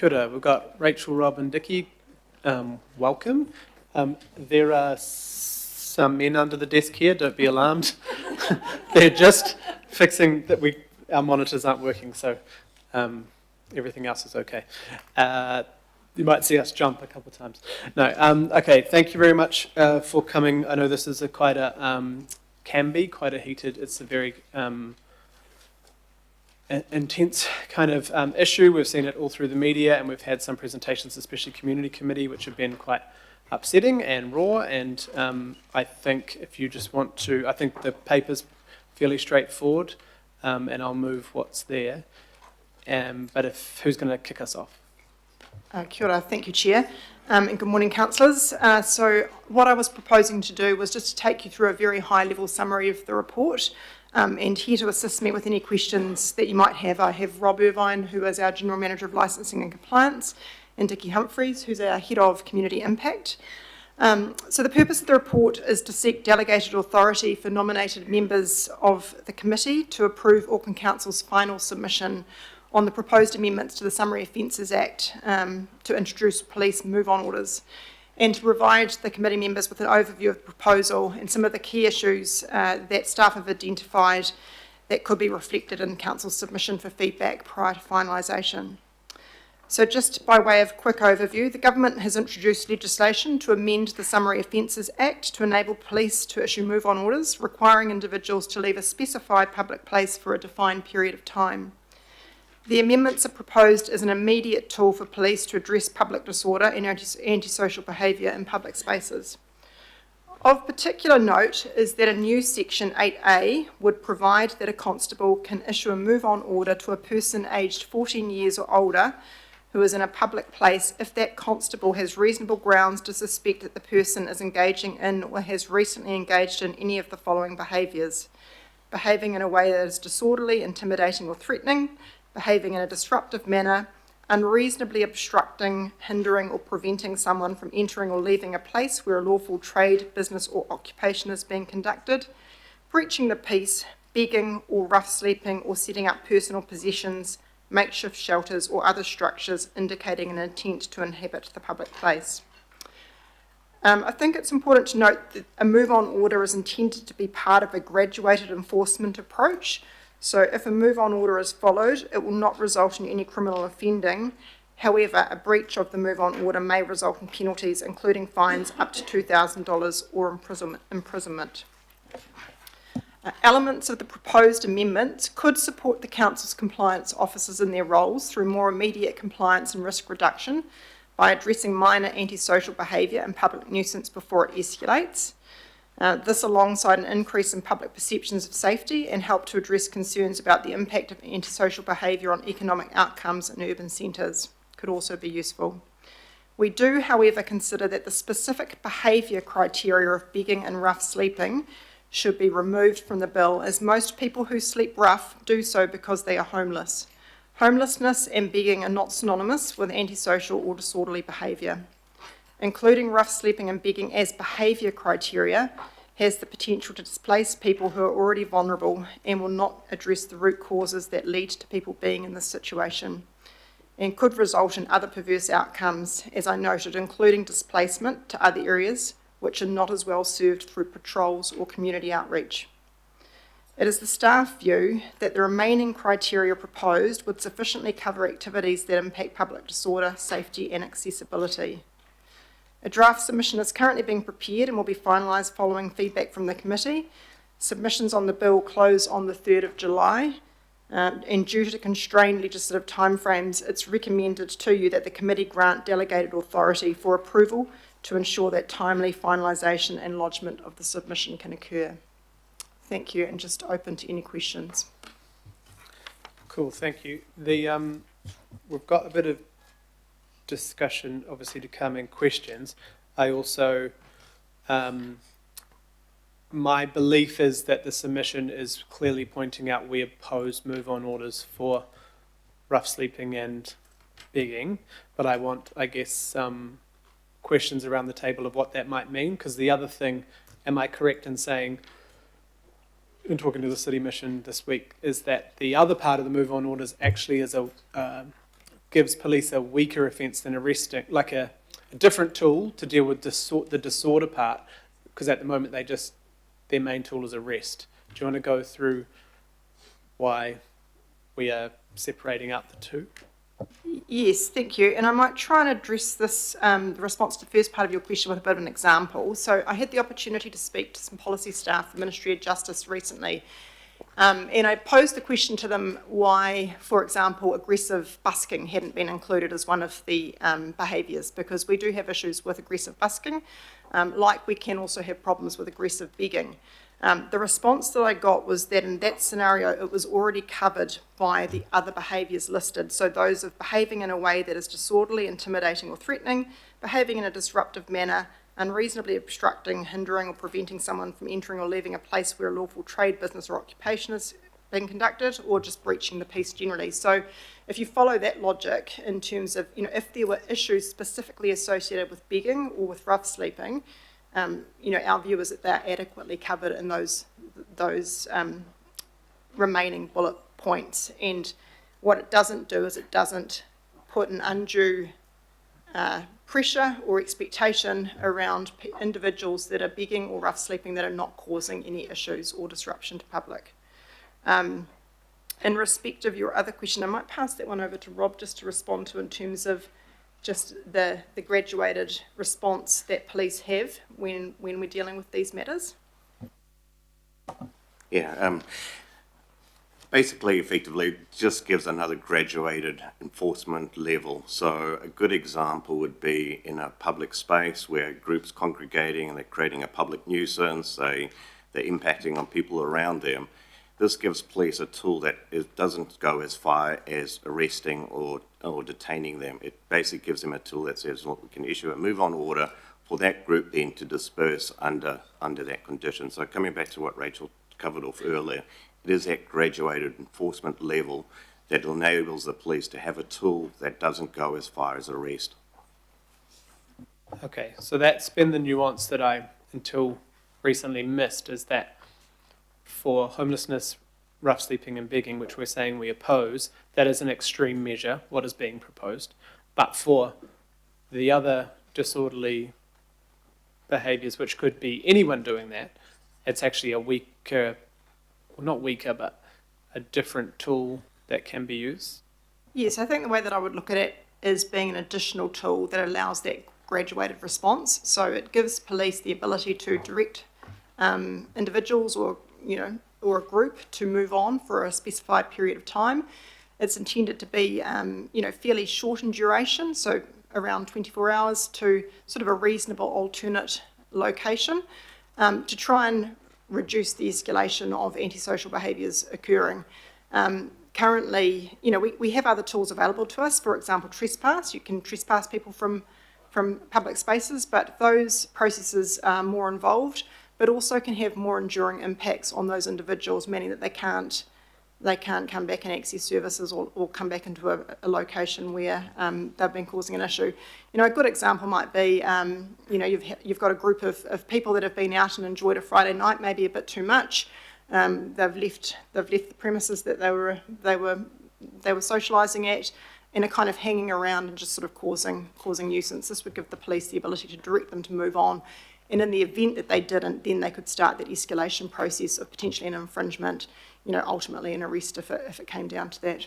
Kia ora. We've got Rachel, Rob and Dickie. Welcome. There are some men under the desk here, don't be alarmed. They're just fixing that our monitors aren't working, so everything else is okay. You might see us jump a couple of times. No, okay, thank you very much for coming. I know this is can be quite a heated, it's a very intense kind of issue. We've seen it all through the media, and we've had some presentations, especially community committee, which have been quite upsetting and raw. And I think if you just want to, I think the paper's fairly straightforward, and I'll move what's there. But who's going to kick us off? Kia ora, thank you, Chair. And good morning, councillors. So what I was proposing to do was just to take you through a very high-level summary of the report. And here to assist me with any questions that you might have, I have Rob Irvine, who is our General Manager of Licensing and Compliance, and Dickie Humphreys, who's our Head of Community Impact. So the purpose of the report is to seek delegated authority for nominated members of the committee to approve Auckland Council's final submission on the proposed amendments to the Summary Offences Act to introduce police move-on orders, and to provide the committee members with an overview of the proposal and some of the key issues that staff have identified that could be reflected in Council's submission for feedback prior to finalisation. So just by way of quick overview, the government has introduced legislation to amend the Summary Offences Act to enable police to issue move-on orders requiring individuals to leave a specified public place for a defined period of time. The amendments are proposed as an immediate tool for police to address public disorder and antisocial behaviour in public spaces. Of particular note is that a new Section 8A would provide that a constable can issue a move-on order to a person aged 14 years or older who is in a public place if that constable has reasonable grounds to suspect that the person is engaging in or has recently engaged in any of the following behaviours: behaving in a way that is disorderly, intimidating or threatening, behaving in a disruptive manner, unreasonably obstructing, hindering or preventing someone from entering or leaving a place where a lawful trade, business or occupation is being conducted, breaching the peace, begging or rough sleeping or setting up personal possessions, makeshift shelters or other structures indicating an intent to inhabit the public place. I think it's important to note that a move-on order is intended to be part of a graduated enforcement approach. So if a move-on order is followed, it will not result in any criminal offending. However, a breach of the move-on order may result in penalties, including fines up to $2,000 or imprisonment. Elements of the proposed amendments could support the Council's compliance officers in their roles through more immediate compliance and risk reduction by addressing minor antisocial behaviour and public nuisance before it escalates. This alongside an increase in public perceptions of safety and help to address concerns about the impact of antisocial behaviour on economic outcomes in urban centres could also be useful. We do, however, consider that the specific behaviour criteria of begging and rough sleeping should be removed from the bill, as most people who sleep rough do so because they are homeless. Homelessness and begging are not synonymous with antisocial or disorderly behaviour. Including rough sleeping and begging as behaviour criteria has the potential to displace people who are already vulnerable and will not address the root causes that lead to people being in this situation, and could result in other perverse outcomes, as I noted, including displacement to other areas which are not as well served through patrols or community outreach. It is the staff view that the remaining criteria proposed would sufficiently cover activities that impact public disorder, safety and accessibility. A draft submission is currently being prepared and will be finalised following feedback from the committee. Submissions on the bill close on the 3rd of July, and due to constrained legislative timeframes, it's recommended to you that the committee grant delegated authority for approval to ensure that timely finalisation and lodgement of the submission can occur. Thank you, and just open to any questions. Cool, thank you. We've got a bit of discussion obviously to come in questions. I also, my belief is that the submission is clearly pointing out we oppose move-on orders for rough sleeping and begging, but I want, I guess, some questions around the table of what that might mean, because the other thing, am I correct in saying, in talking to the City Mission this week, is that the other part of the move-on orders actually is a gives police a weaker offence than arresting, like a different tool to deal with the disorder part, because at the moment their main tool is arrest. Do you want to go through why we are separating out the two? Yes, thank you. And I might try and address this, the response to the first part of your question with a bit of an example. So I had the opportunity to speak to some policy staff at the Ministry of Justice recently, and I posed the question to them why, for example, aggressive busking hadn't been included as one of the behaviours, because we do have issues with aggressive busking, like we can also have problems with aggressive begging. The response that I got was that in that scenario, it was already covered by the other behaviours listed. So those of behaving in a way that is disorderly, intimidating or threatening, behaving in a disruptive manner, unreasonably obstructing, hindering or preventing someone from entering or leaving a place where a lawful trade, business or occupation is being conducted, or just breaching the peace generally. So if you follow that logic in terms of, if there were issues specifically associated with begging or with rough sleeping, our view is that they're adequately covered in those remaining bullet points. And what it doesn't do is it doesn't put an undue pressure or expectation around individuals that are begging or rough sleeping that are not causing any issues or disruption to public. In respect of your other question, I might pass that one over to Rob just to respond to in terms of just the graduated response that police have when we're dealing with these matters. Yeah, basically, effectively, it just gives another graduated enforcement level. So a good example would be in a public space where groups congregating and they're creating a public nuisance, they're impacting on people around them. This gives police a tool that doesn't go as far as arresting or detaining them. It basically gives them a tool that says, look, we can issue a move-on order for that group then to disperse under that condition. So coming back to what Rachel covered off earlier, it is that graduated enforcement level that enables the police to have a tool that doesn't go as far as arrest. Okay, so that's been the nuance that I, until recently, missed, is that for homelessness, rough sleeping and begging, which we're saying we oppose, that is an extreme measure, what is being proposed. But for the other disorderly behaviours, which could be anyone doing that, it's actually a weaker, well, not weaker, but a different tool that can be used. Yes, I think the way that I would look at it is being an additional tool that allows that graduated response. So it gives police the ability to direct individuals or a group to move on for a specified period of time. It's intended to be, fairly short in duration, so around 24 hours to sort of a reasonable alternate location to try and reduce the escalation of antisocial behaviours occurring. Currently, we have other tools available to us. For example, trespass. You can trespass people from public spaces, but those processes are more involved, but also can have more enduring impacts on those individuals, meaning that they can't come back and access services or come back into a location where they've been causing an issue. A good example might be, you've got a group of people that have been out and enjoyed a Friday night, maybe a bit too much. They've left the premises that they were socialising at, and are kind of hanging around and just sort of causing nuisance. This would give the police the ability to direct them to move on. And in the event that they didn't, then they could start that escalation process of potentially an infringement, ultimately an arrest if it came down to that.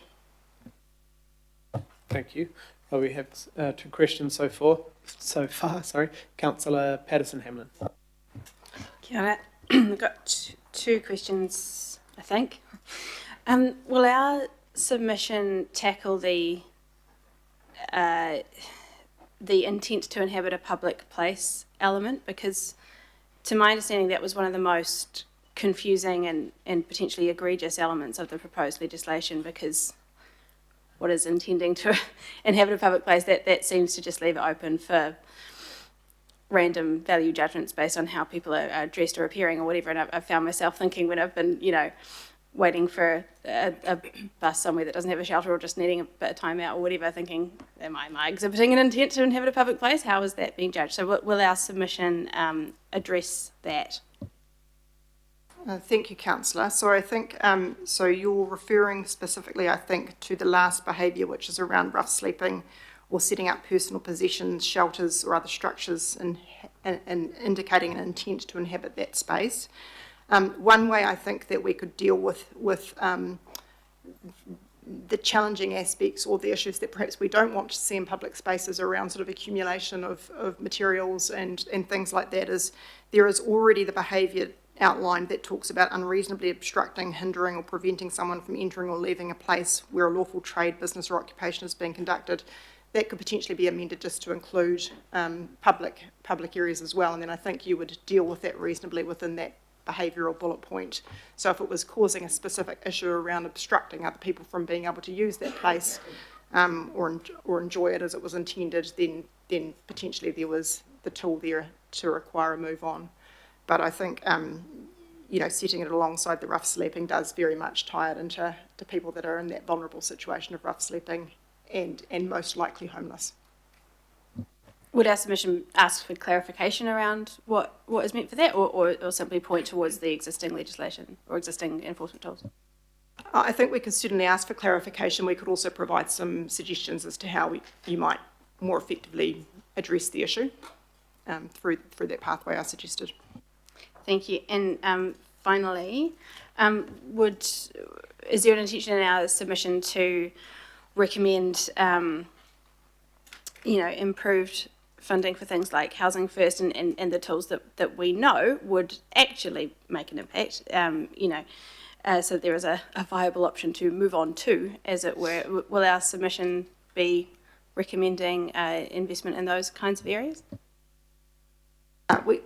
Thank you. Well, we have two questions so far. Councillor Patterson-Hamlin. Kia ora. I've got two questions, I think. Will our submission tackle the intent to inhabit a public place element? Because to my understanding, that was one of the most confusing and potentially egregious elements of the proposed legislation, because what is intending to inhabit a public place, that seems to just leave it open for random value judgments based on how people are dressed or appearing or whatever. And I've found myself thinking when I've been, waiting for a bus somewhere that doesn't have a shelter or just needing a bit of time out or whatever, thinking, am I exhibiting an intent to inhabit a public place? How is that being judged? So will our submission address that? Thank you, councillor. So I think, so you're referring specifically, I think, to the last behaviour, which is around rough sleeping or setting up personal possessions, shelters or other structures and indicating an intent to inhabit that space. One way I think that we could deal with the challenging aspects or the issues that perhaps we don't want to see in public spaces around sort of accumulation of materials and things like that is there is already the behaviour outlined that talks about unreasonably obstructing, hindering or preventing someone from entering or leaving a place where a lawful trade, business or occupation is being conducted. That could potentially be amended just to include public areas as well, and then I think you would deal with that reasonably within that behavioural bullet point. So if it was causing a specific issue around obstructing other people from being able to use that place or enjoy it as it was intended, then potentially there was the tool there to require a move on. But I think setting it alongside the rough sleeping does very much tie it into people that are in that vulnerable situation of rough sleeping and most likely homeless. Would our submission ask for clarification around what is meant for that, or simply point towards the existing legislation or existing enforcement tools? I think we could certainly ask for clarification. We could also provide some suggestions as to how you might more effectively address the issue through that pathway I suggested. Thank you. And finally, is there an intention in our submission to recommend, improved funding for things like Housing First and the tools that we know would actually make an impact, so there is a viable option to move on to, as it were? Will our submission be recommending investment in those kinds of areas?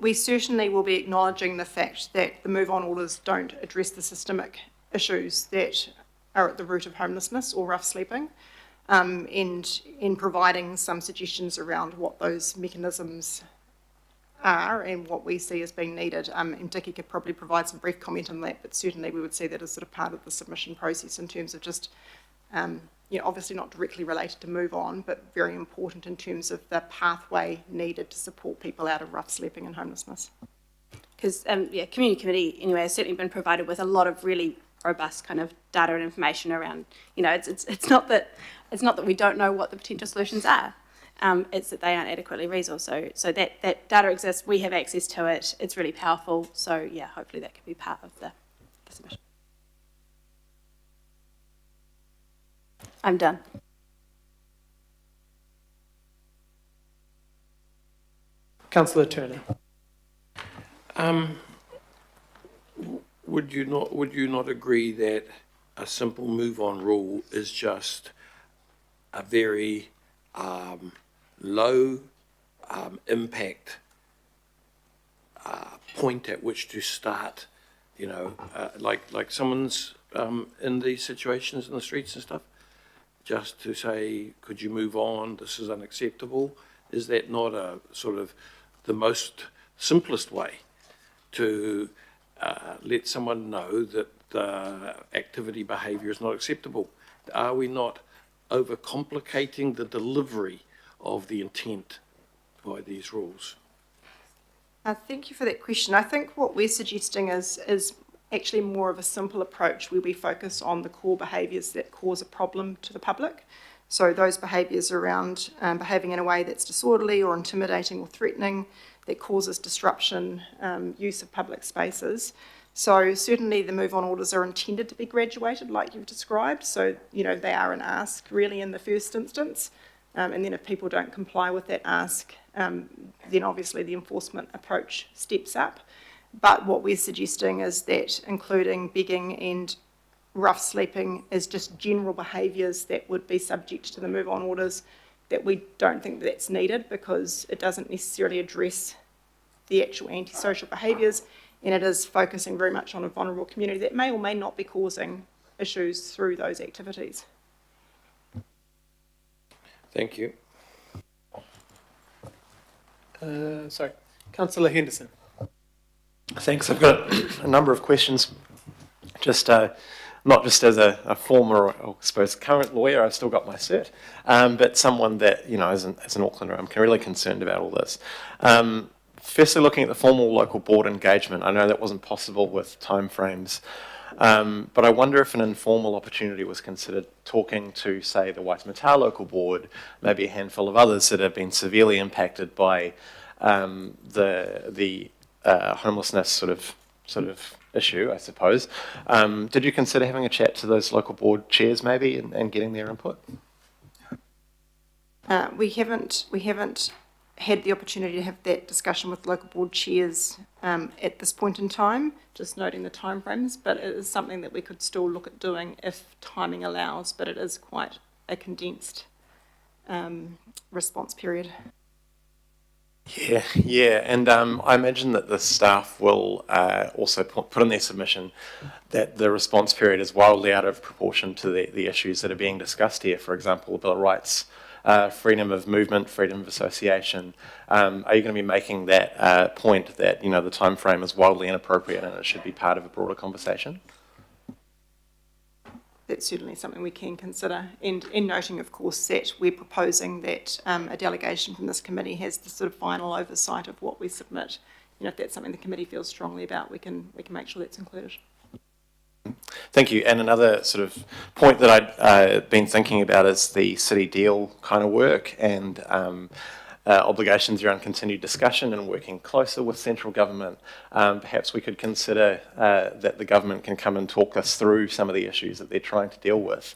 We certainly will be acknowledging the fact that the move on orders don't address the systemic issues that are at the root of homelessness or rough sleeping, and in providing some suggestions around what those mechanisms are and what we see as being needed. And Dickie could probably provide some brief comment on that, but certainly we would see that as sort of part of the submission process in terms of just, obviously not directly related to move on, but very important in terms of the pathway needed to support people out of rough sleeping and homelessness. Because, Community Committee, anyway, has certainly been provided with a lot of really robust kind of data and information around, it's not that we don't know what the potential solutions are, it's that they aren't adequately resourced. So that data exists, we have access to it, it's really powerful. So yeah, hopefully that could be part of the submission. I'm done. Councillor Turner. Would you not agree that a simple move-on rule is just a very low impact point at which to start? Like someone's in these situations in the streets and stuff, just to say, could you move on? This is unacceptable. Is that not a sort of the most simplest way to let someone know that the activity behaviour is not acceptable? Are we not overcomplicating the delivery of the intent by these rules? Thank you for that question. I think what we're suggesting is actually more of a simple approach where we focus on the core behaviours that cause a problem to the public. So those behaviours around behaving in a way that's disorderly or intimidating or threatening, that causes disruption, use of public spaces. So certainly the move on orders are intended to be graduated like you've described. So, they are an ask really in the first instance. And then if people don't comply with that ask, then obviously the enforcement approach steps up. But what we're suggesting is that including begging and rough sleeping is just general behaviours that would be subject to the move on orders, that we don't think that's needed because it doesn't necessarily address the actual antisocial behaviours, and it is focusing very much on a vulnerable community that may or may not be causing issues through those activities. Thank you. Councillor Henderson. Thanks. I've got a number of questions. Just not just as a former, or I suppose current lawyer, I've still got my cert, but someone that as an Aucklander, I'm really concerned about all this. firstly, looking at the formal local board engagement, I know that wasn't possible with timeframes, but I wonder if an informal opportunity was considered talking to, say, the Waitemata local board, maybe a handful of others that have been severely impacted by the homelessness sort of issue, I suppose. Did you consider having a chat to those local board chairs maybe and getting their input? We haven't had the opportunity to have that discussion with local board chairs at this point in time, just noting the timeframes, but it is something that we could still look at doing if timing allows, but it is quite a condensed response period. Yeah, and I imagine that the staff will also put in their submission that the response period is wildly out of proportion to the issues that are being discussed here. For example, the Bill of Rights, freedom of movement, freedom of association. Are you going to be making that point that the time frame is wildly inappropriate and it should be part of a broader conversation? That's certainly something we can consider, and noting, of course, that we're proposing that a delegation from this committee has the sort of final oversight of what we submit. If that's something the committee feels strongly about, we can make sure that's included. Thank you. And another sort of point that I'd been thinking about is the city deal kind of work and obligations around continued discussion and working closer with central government. Perhaps we could consider that the government can come and talk us through some of the issues that they're trying to deal with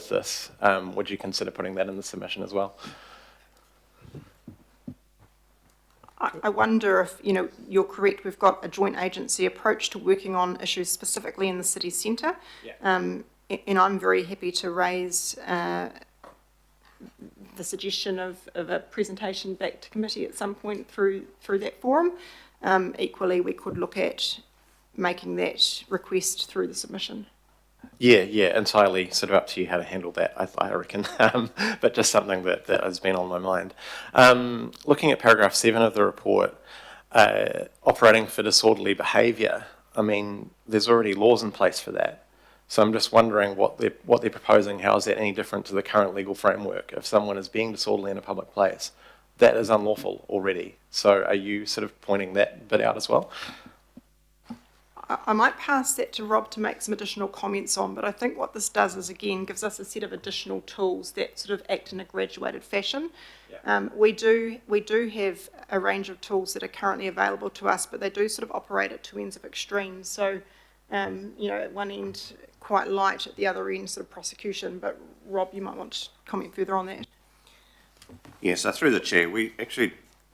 this. Would you consider putting that in the submission as well? I wonder if, you're correct, we've got a joint agency approach to working on issues specifically in the city centre. Yeah. And I'm very happy to raise the suggestion of a presentation back to committee at some point through that forum. Equally, we could look at making that request through the submission. Yeah, entirely sort of up to you how to handle that, I reckon, but just something that has been on my mind. Looking at paragraph 7 of the report, operating for disorderly behaviour, I mean, there's already laws in place for that. So I'm just wondering what they're proposing, how is that any different to the current legal framework? If someone is being disorderly in a public place, that is unlawful already. So are you sort of pointing that bit out as well? I might pass that to Rob to make some additional comments on, but I think what this does is, again, gives us a set of additional tools that sort of act in a graduated fashion. Yeah. We do have a range of tools that are currently available to us, but they do sort of operate at two ends of extremes. So, at one end, quite light, at the other end, sort of prosecution. But Rob, you might want to comment further on that. Yes, so through the chair,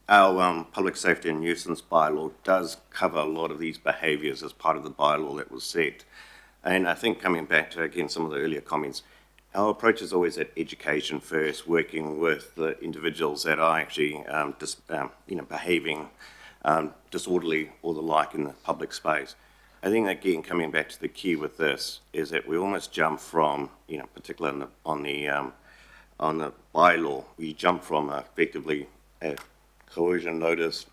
our public safety and nuisance bylaw does cover a lot of these behaviours as part of the bylaw that was set. And I think coming back to, again, some of the earlier comments, our approach is always at education first, working with the individuals that are actually behaving disorderly or the like in the public space. I think, again, coming back to the key with this is that we almost jump from, particularly on the bylaw, we jump from effectively a coercion notice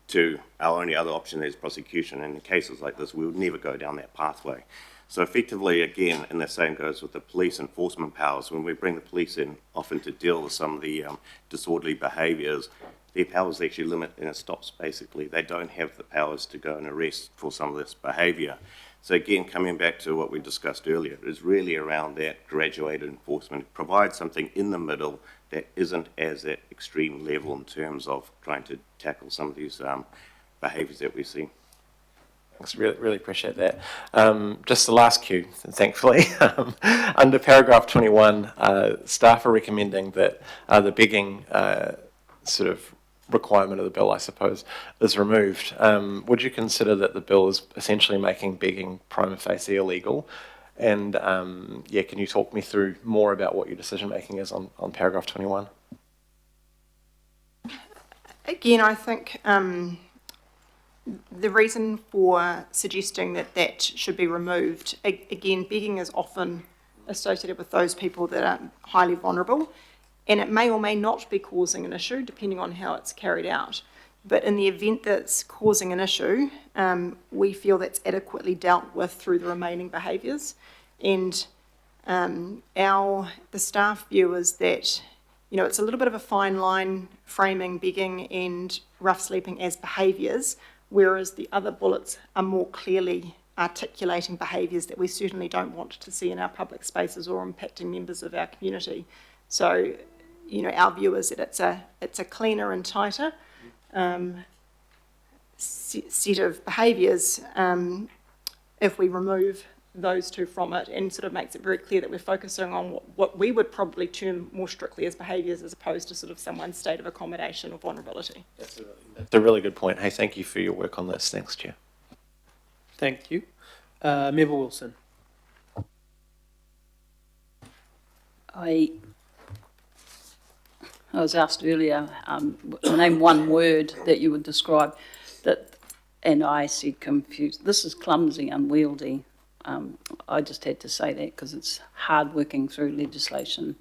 to our only other option is prosecution. And in cases like this, we would never go down that pathway. So effectively, again, and the same goes with the police enforcement powers. When we bring the police in, often to deal with some of the disorderly behaviours, their powers actually limit and it stops basically. They don't have the powers to go and arrest for some of this behaviour. So again, coming back to what we discussed earlier, is really around that graduated enforcement. Provide something in the middle that isn't as at extreme level in terms of trying to tackle some of these behaviours that we see. Thanks, really appreciate that. Just the last cue, thankfully. Under paragraph 21, staff are recommending that the begging sort of requirement of the bill, I suppose, is removed. Would you consider that the bill is essentially making begging prima facie illegal? And can you talk me through more about what your decision making is on paragraph 21? Again, I think the reason for suggesting that should be removed, again, begging is often associated with those people that are highly vulnerable, and it may or may not be causing an issue depending on how it's carried out. But in the event that it's causing an issue, we feel that's adequately dealt with through the remaining behaviours. And the staff view is that, it's a little bit of a fine line framing begging and rough sleeping as behaviours, whereas the other bullets are more clearly articulating behaviours that we certainly don't want to see in our public spaces or impacting members of our community. So, our view is that it's a cleaner and tighter set of behaviours if we remove those two from it, and sort of makes it very clear that we're focusing on what we would probably term more strictly as behaviours as opposed to sort of someone's state of accommodation or vulnerability. That's a really good point. Hey, thank you for your work on this. Thanks, Chair. Thank you. Member Wilson. I was asked earlier, name one word that you would describe that, and I said confused. This is clumsy, unwieldy. I just had to say that because it's hard working through legislation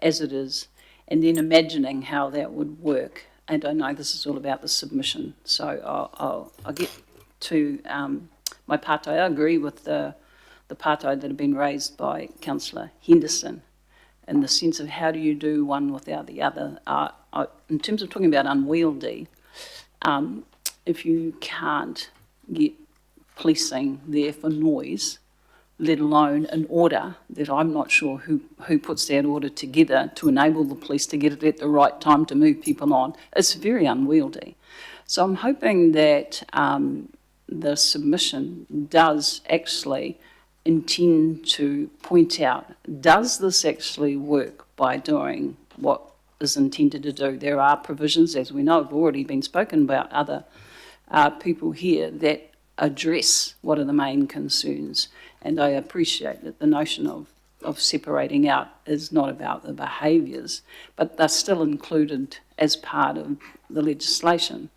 as it is, and then imagining how that would work. And I know this is all about the submission, so I'll get to my part. I agree with the part that have been raised by Councillor Henderson, in the sense of how do you do one without the other. In terms of talking about unwieldy, if you can't get policing there for noise, let alone an order that I'm not sure who puts that order together to enable the police to get it at the right time to move people on, it's very unwieldy. So I'm hoping that the submission does actually intend to point out, does this actually work by doing what is intended to do? There are provisions, as we know, have already been spoken about other people here, that address what are the main concerns. And I appreciate that the notion of separating out is not about the behaviours, but they're still included as part of the legislation.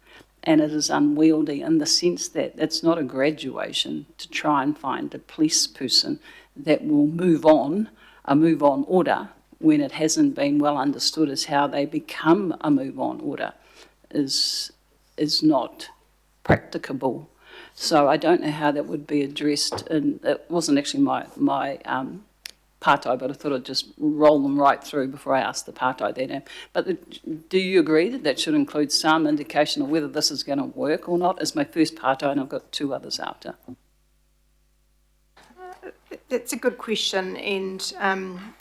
And it is unwieldy in the sense that it's not a graduation to try and find a police person that will move on, a move-on order, when it hasn't been well understood as how they become a move-on order is not practicable. So I don't know how that would be addressed, and it wasn't actually my partai, but I thought I'd just roll them right through before I ask the partai that. But do you agree that that should include some indication of whether this is going to work or not? Is my first partai, and I've got two others after. That's a good question, and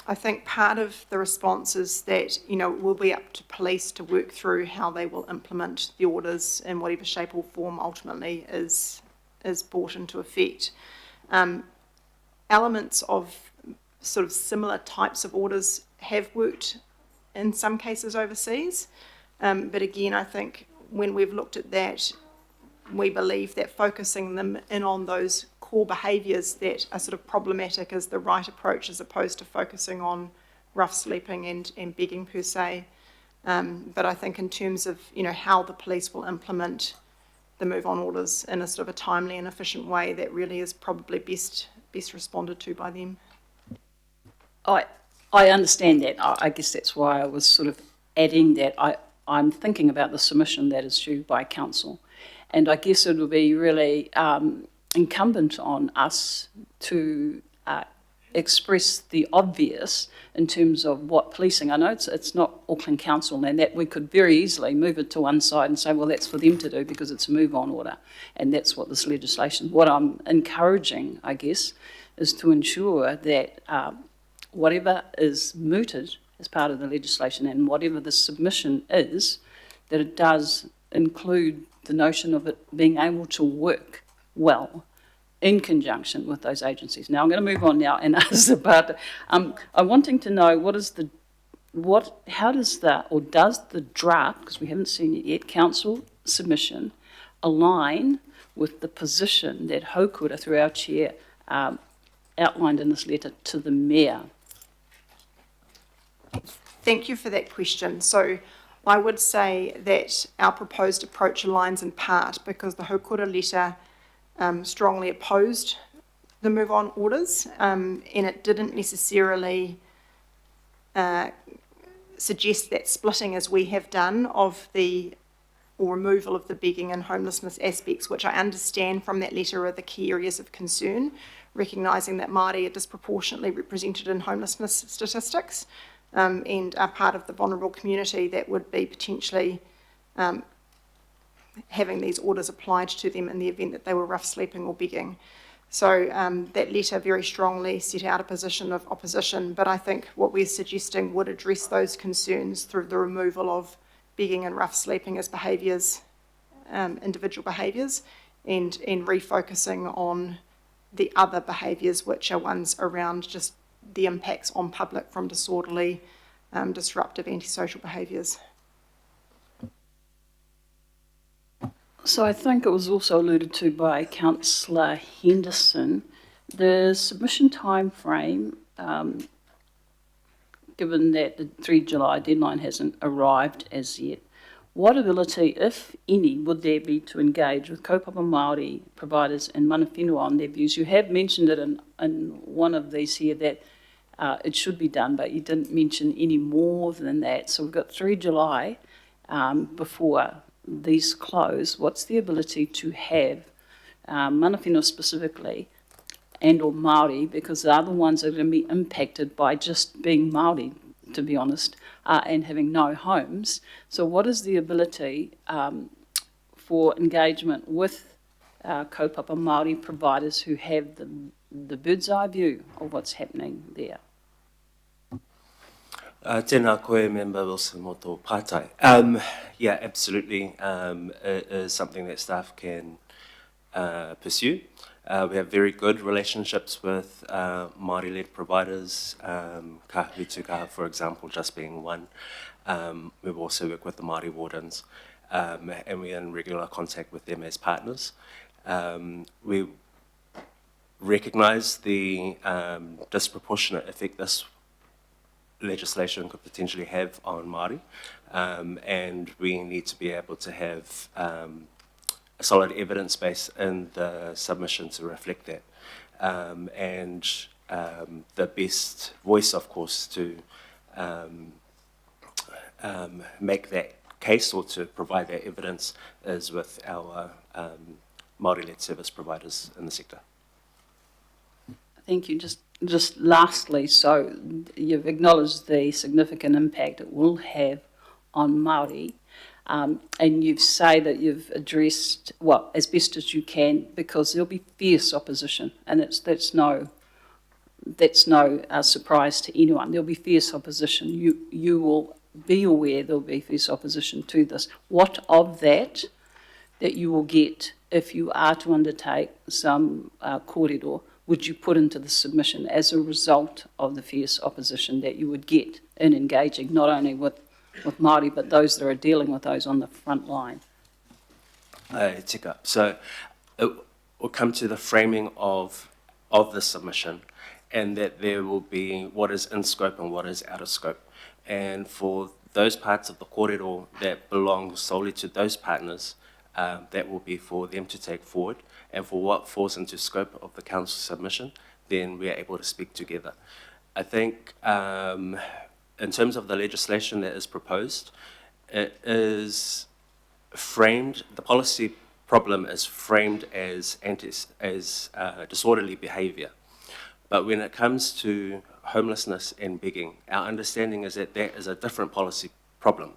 I think part of the response is that, it will be up to police to work through how they will implement the orders in whatever shape or form ultimately is brought into effect. Elements of sort of similar types of orders have worked in some cases overseas, but again, I think when we've looked at that, we believe that focusing them in on those core behaviours that are sort of problematic is the right approach, as opposed to focusing on rough sleeping and begging per se. But I think in terms of how the police will implement the move-on orders in a sort of a timely and efficient way, that really is probably best responded to by them. I understand that. I guess that's why I was sort of adding that. I'm thinking about the submission that is due by council, and I guess it will be really incumbent on us to express the obvious in terms of what policing. I know it's not Auckland Council, and that we could very easily move it to one side and say, well, that's for them to do because it's a move-on order, and that's what this legislation. What I'm encouraging, I guess, is to ensure that whatever is mooted as part of the legislation and whatever the submission is, that it does include the notion of it being able to work well in conjunction with those agencies. Now I'm going to move on now and ask about, I'm wanting to know does the draft, because we haven't seen it yet, council submission align with the position that Haukura, through our chair, outlined in this letter to the Mayor? Thank you for that question. So I would say that our proposed approach aligns in part because the Haukura letter strongly opposed the move-on orders, and it didn't necessarily suggest that splitting as we have done of or removal of the begging and homelessness aspects, which I understand from that letter are the key areas of concern, recognising that Māori are disproportionately represented in homelessness statistics. and are part of the vulnerable community that would be potentially having these orders applied to them in the event that they were rough sleeping or begging. So that letter very strongly set out a position of opposition, but I think what we're suggesting would address those concerns through the removal of begging and rough sleeping as behaviours, individual behaviours, and refocusing on the other behaviours, which are ones around just the impacts on public from disorderly, disruptive, antisocial behaviours. So I think it was also alluded to by Councillor Henderson, the submission time frame, given that the 3 July deadline hasn't arrived as yet, what ability, if any, would there be to engage with kaupapa Māori providers and mana whenua on their views? You have mentioned it in one of these here that it should be done, but you didn't mention any more than that. So we've got 3 July before these close. What's the ability to have mana whenua specifically and or Māori, because the other ones are going to be impacted by just being Māori, to be honest, and having no homes. So what is the ability for engagement with kaupapa Māori providers who have the bird's eye view of what's happening there? Tēnā koe, Member Wilson mō tō pātai. Yeah, absolutely. It is something that staff can pursue. We have very good relationships with Māori-led providers, Kahutu Kaha, for example, just being one. We've also worked with the Māori wardens, and we're in regular contact with them as partners. We recognise the disproportionate effect this legislation could potentially have on Māori, and we need to be able to have a solid evidence base in the submission to reflect that, and the best voice, of course, to make that case or to provide that evidence is with our Māori-led service providers in the sector. Thank you. Just lastly, so you've acknowledged the significant impact it will have on Māori, and you say that you've addressed, well, as best as you can, because there'll be fierce opposition, and that's no surprise to anyone. There'll be fierce opposition. You will be aware there'll be fierce opposition to this. What of that you will get if you are to undertake some kōrero would you put into the submission as a result of the fierce opposition that you would get in engaging not only with Māori, but those that are dealing with those on the front line? Tika. So it will come to the framing of the submission, and that there will be what is in scope and what is out of scope. And for those parts of the kōrero that belong solely to those partners, that will be for them to take forward. And for what falls into scope of the council submission, then we are able to speak together. I think in terms of the legislation that is proposed, it is framed, the policy problem is framed as disorderly behaviour. But when it comes to homelessness and begging, our understanding is that that is a different policy problem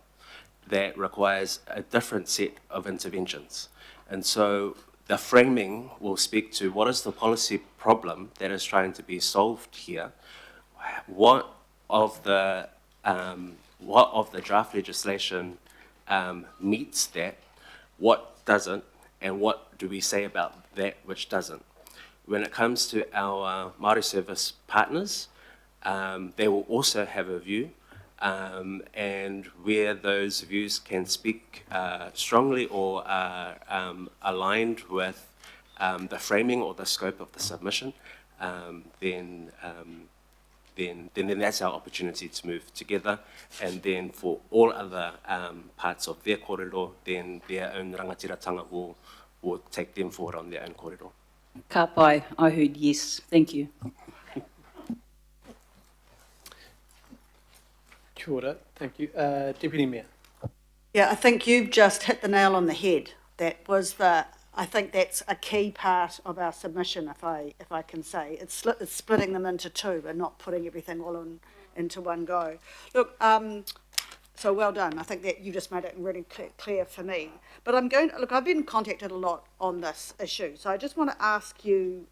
that requires a different set of interventions. And so the framing will speak to what is the policy problem that is trying to be solved here, what of the draft legislation meets that, what doesn't, and what do we say about that which doesn't. When it comes to our Māori service partners, they will also have a view, and where those views can speak strongly or are aligned with the framing or the scope of the submission, then that's our opportunity to move together. And then for all other parts of their kōrero, then their own rangatiratanga will take them forward on their own kōrero. Ka pai, I heard yes. Thank you. Kia ora, thank you. Deputy Mayor. Yeah, I think you've just hit the nail on the head. That was I think that's a key part of our submission, if I can say. It's splitting them into two and not putting everything all into one go. Look, so well done. I think that you just made it really clear for me. But I've been contacted a lot on this issue. So I just want to ask you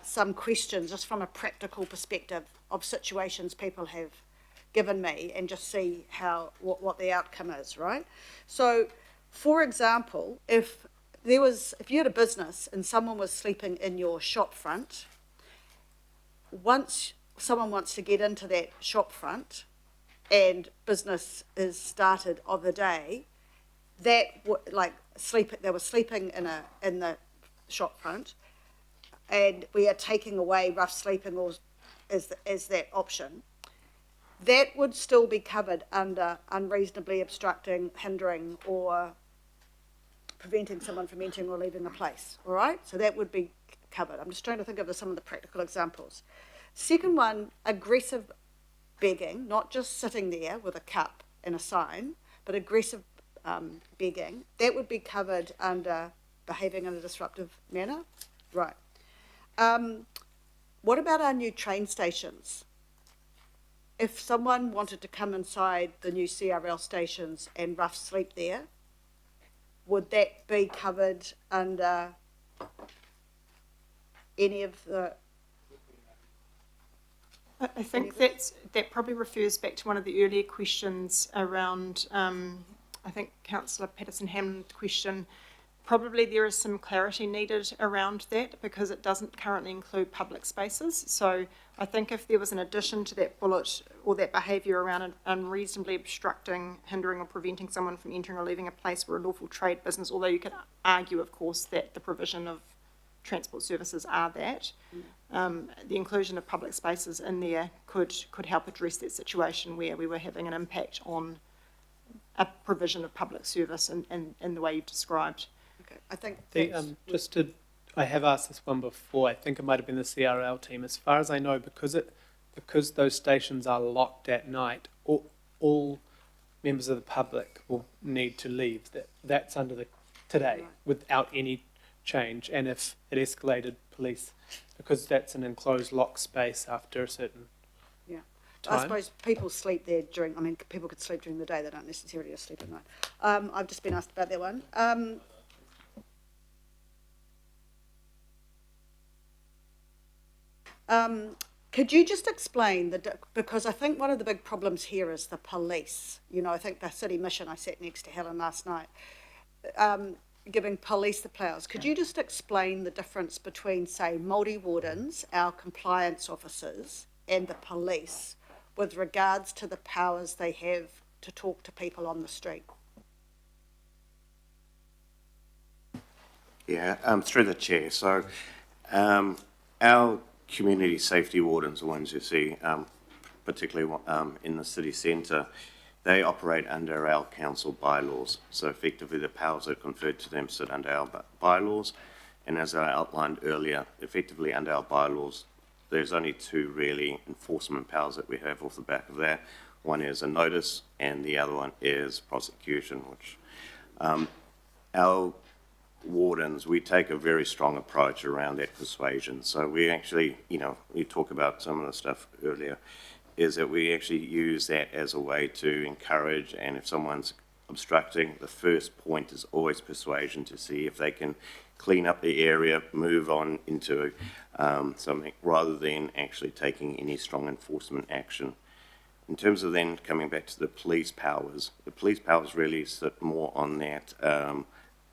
some questions just from a practical perspective of situations people have given me and just see what the outcome is, right? So, for example, if you had a business and someone was sleeping in your shop front, once someone wants to get into that shop front and business is started of the day, they were sleeping in the shop front, and we are taking away rough sleeping as that option, that would still be covered under unreasonably obstructing, hindering, or preventing someone from entering or leaving a place, all right? So that would be covered. I'm just trying to think of some of the practical examples. Second one, aggressive begging, not just sitting there with a cup and a sign, but aggressive begging, that would be covered under behaving in a disruptive manner, right? What about our new train stations? If someone wanted to come inside the new CRL stations and rough sleep there, would that be covered under any of the... I think that probably refers back to one of the earlier questions around, I think Councillor Patterson-Hammond's question. Probably there is some clarity needed around that because it doesn't currently include public spaces. So I think if there was an addition to that bullet or that behaviour around unreasonably obstructing, hindering or preventing someone from entering or leaving a place where a lawful trade business, although you could argue, of course, that the provision of transport services are that, the inclusion of public spaces in there could help address that situation where we were having an impact on a provision of public service in the way you've described. Okay, I think I have asked this one before. I think it might have been the CRL team. As far as I know, because those stations are locked at night, all members of the public will need to leave. That's under today without any change. And if it escalated, police, because that's an enclosed locked space after a certain time. I suppose people sleep there people could sleep during the day. They don't necessarily sleep at night. I've just been asked about that one. Could you just explain because I think one of the big problems here is the police. I think the city mission, I sat next to Helen last night, giving police the powers. Could you just explain the difference between, say, Māori wardens, our compliance officers, and the police with regards to the powers they have to talk to people on the street? Yeah, through the chair. So our community safety wardens, the ones you see, particularly in the city centre, they operate under our council bylaws. So effectively the powers that are conferred to them sit under our bylaws. And as I outlined earlier, effectively under our bylaws, there's only two really enforcement powers that we have off the back of that. One is a notice and the other one is prosecution, which our wardens, we take a very strong approach around that persuasion. So we actually, we talk about some of the stuff earlier, is that we actually use that as a way to encourage, and if someone's obstructing, the first point is always persuasion to see if they can clean up the area, move on into something, rather than actually taking any strong enforcement action. In terms of then coming back to the police powers really sit more on that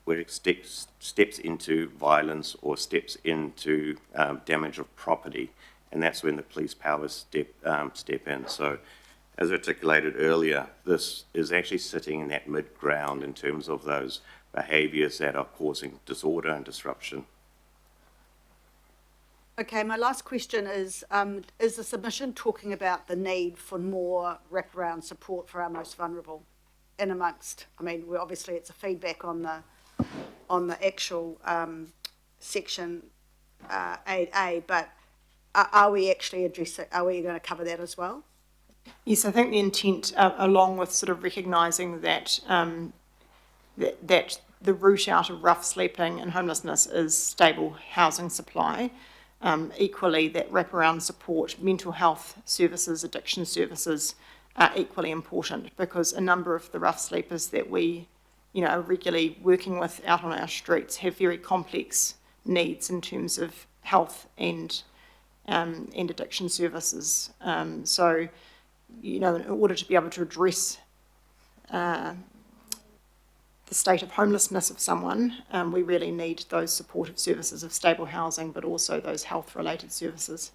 where it steps into violence or steps into damage of property, and that's when the police powers step in. So, as articulated earlier, this is actually sitting in that mid-ground in terms of those behaviours that are causing disorder and disruption. Okay, my last question is the submission talking about the need for more wraparound support for our most vulnerable in amongst, obviously it's a feedback on the actual section 8A, but are we actually are we going to cover that as well? Yes, I think the intent, along with sort of recognising that that the route out of rough sleeping and homelessness is stable housing supply, Equally, that wraparound support, mental health services, addiction services are equally important, because a number of the rough sleepers that we, are regularly working with out on our streets have very complex needs in terms of health and addiction services. So, in order to be able to address the state of homelessness of someone, we really need those supportive services of stable housing, but also those health-related services.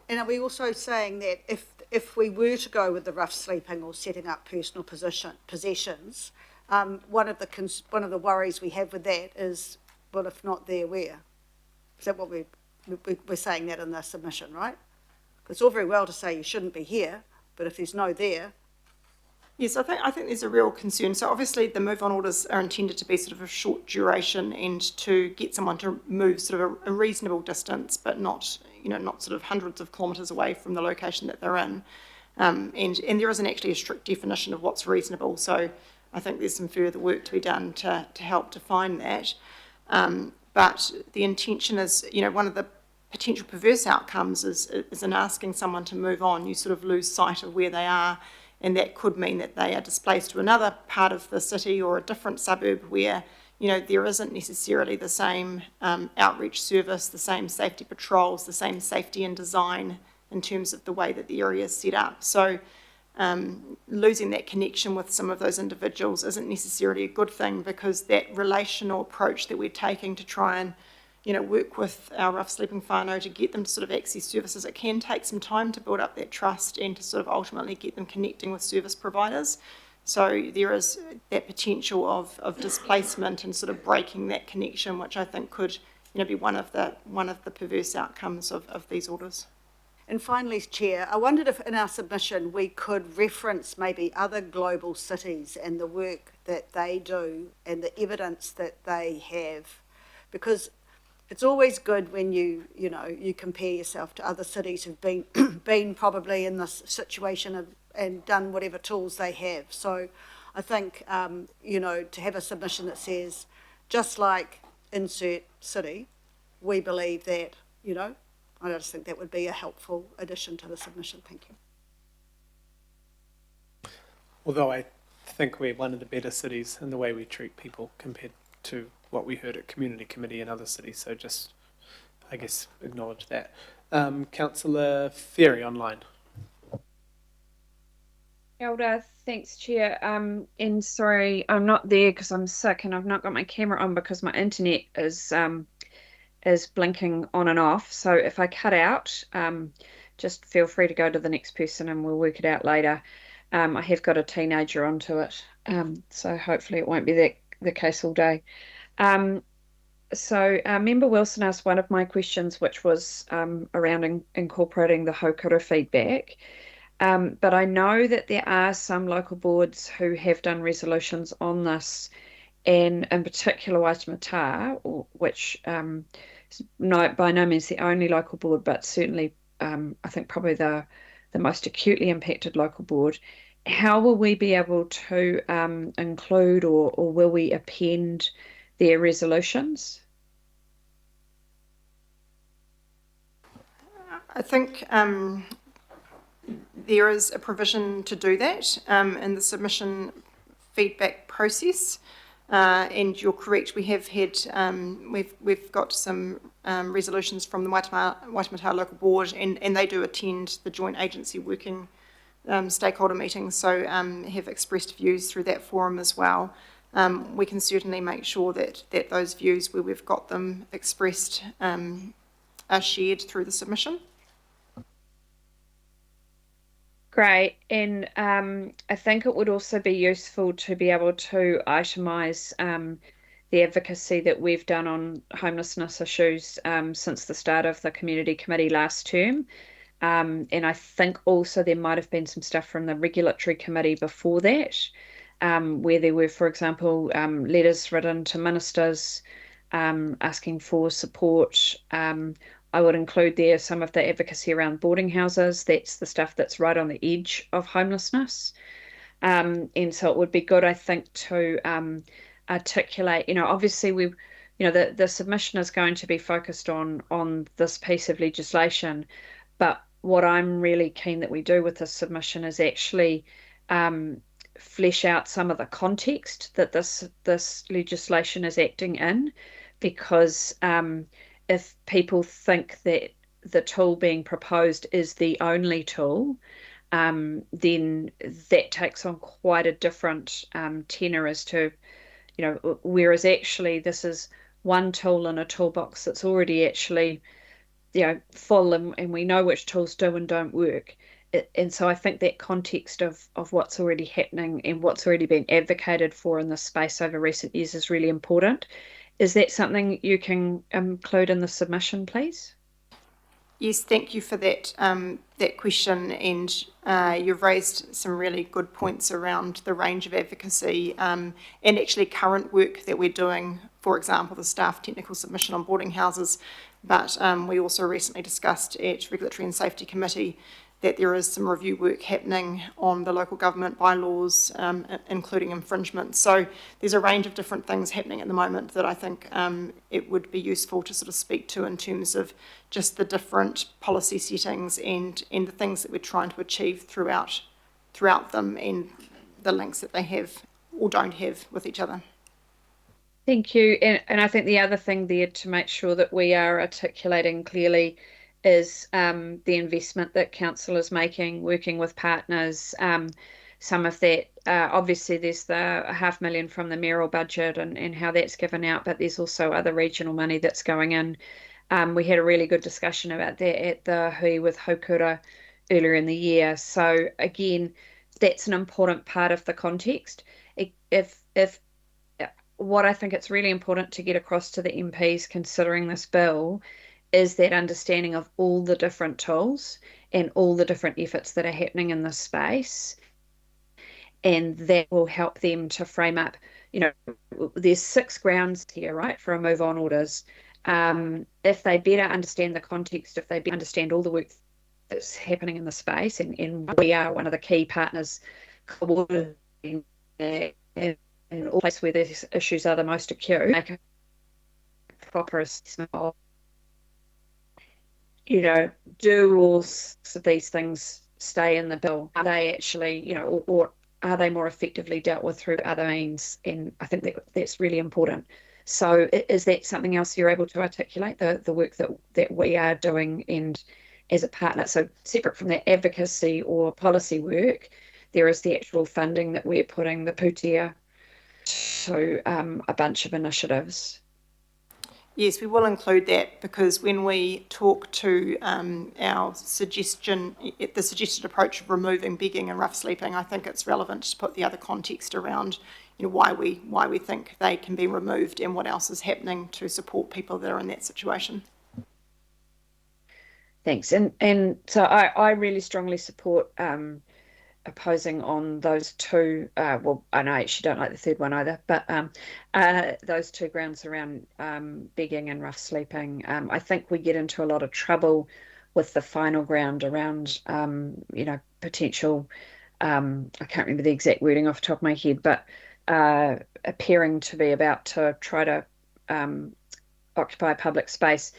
And are we also saying that if we were to go with the rough sleeping or setting up personal possessions, one of the worries we have with that is, well, if not there, where? Is that what we're saying that in the submission, right? It's all very well to say you shouldn't be here, but if there's no there. Yes, I think there's a real concern. So obviously the move on orders are intended to be sort of a short duration and to get someone to move sort of a reasonable distance, but not sort of hundreds of kilometres away from the location that they're in. And there isn't actually a strict definition of what's reasonable. So I think there's some further work to be done to help define that. But the intention is, one of the potential perverse outcomes is in asking someone to move on, you sort of lose sight of where they are, and that could mean that they are displaced to another part of the city or a different suburb where, there isn't necessarily the same outreach service, the same safety patrols, the same safety and design in terms of the way that the area is set up. So losing that connection with some of those individuals isn't necessarily a good thing, because that relational approach that we're taking to try and work with our rough sleeping whānau to get them to sort of access services, it can take some time to build up that trust and to sort of ultimately get them connecting with service providers. So there is that potential of displacement and sort of breaking that connection, which I think could be one of the perverse outcomes of these orders. And finally, Chair, I wondered if in our submission we could reference maybe other global cities and the work that they do and the evidence that they have, because it's always good when you compare yourself to other cities who've been probably in this situation and done whatever tools they have. So I think, to have a submission that says, just like insert city, we believe that, I just think that would be a helpful addition to the submission. Thank you. Although I think we're one of the better cities in the way we treat people compared to what we heard at Community Committee in other cities, so just, I guess, acknowledge that. Councillor Ferry online. Kia ora, thanks, Chair. And sorry, I'm not there because I'm sick and I've not got my camera on because my internet is blinking on and off. So if I cut out, just feel free to go to the next person and we'll work it out later. I have got a teenager onto it, so hopefully it won't be the case all day. So Member Wilson asked one of my questions, which was around incorporating the haukura feedback. But I know that there are some local boards who have done resolutions on this, and in particular Waitemata, which is by no means the only local board, but certainly I think probably the most acutely impacted local board. How will we be able to include or will we append their resolutions? I think there is a provision to do that in the submission feedback process. And you're correct, we have had, we've got some resolutions from the Waitemata Local Board, and they do attend the joint agency working stakeholder meetings, so have expressed views through that forum as well. We can certainly make sure that those views where we've got them expressed are shared through the submission. Great, and I think it would also be useful to be able to itemise the advocacy that we've done on homelessness issues since the start of the Community Committee last term. And I think also there might have been some stuff from the Regulatory Committee before that, where there were, for example, letters written to ministers asking for support. I would include there some of the advocacy around boarding houses. That's the stuff that's right on the edge of homelessness. And so it would be good, I think, to articulate, obviously the submission is going to be focused on this piece of legislation, but what I'm really keen that we do with this submission is actually flesh out some of the context that this legislation is acting in, because if people think that the tool being proposed is the only tool, then that takes on quite a different tenor as to, whereas actually this is one tool in a toolbox that's already actually, full, and we know which tools do and don't work. And so I think that context of what's already happening and what's already been advocated for in this space over recent years is really important. Is that something you can include in the submission, please? Yes, thank you for that that question, and you've raised some really good points around the range of advocacy and actually current work that we're doing. For example, the staff technical submission on boarding houses, but we also recently discussed at Regulatory and Safety Committee that there is some review work happening on the local government bylaws, including infringement. So there's a range of different things happening at the moment that I think it would be useful to sort of speak to in terms of just the different policy settings and the things that we're trying to achieve throughout them, and the links that they have or don't have with each other. Thank you. And I think the other thing there to make sure that we are articulating clearly is the investment that council is making, working with partners. Some of that, obviously there's the $500,000 from the mayoral budget and how that's given out, but there's also other regional money that's going in. We had a really good discussion about that at the Hui with Haukura earlier in the year. So again, that's an important part of the context. If what I think it's really important to get across to the MPs considering this bill is that understanding of all the different tools and all the different efforts that are happening in this space. And that will help them to frame up, there's 6 grounds here, right, for a move on orders. If they better understand the context, if they better understand all the work that's happening in the space, and we are one of the key partners coordinating in all places where these issues are the most acute, make a proper assessment of, do all of these things stay in the bill? Are they actually, or are they more effectively dealt with through other means? And I think that's really important. So is that something else you're able to articulate, the work that we are doing and as a partner? So separate from that advocacy or policy work, there is the actual funding that we're putting the pūtea to a bunch of initiatives. Yes, we will include that, because when we talk to the suggested approach of removing begging and rough sleeping, I think it's relevant to put the other context around, why we think they can be removed and what else is happening to support people that are in that situation. Thanks. And so I really strongly support opposing on those two. Well, I know I actually don't like the third one either, but those 2 grounds around begging and rough sleeping. I think we get into a lot of trouble with the final ground around, potential, I can't remember the exact wording off the top of my head, but appearing to be about to try to occupy public space.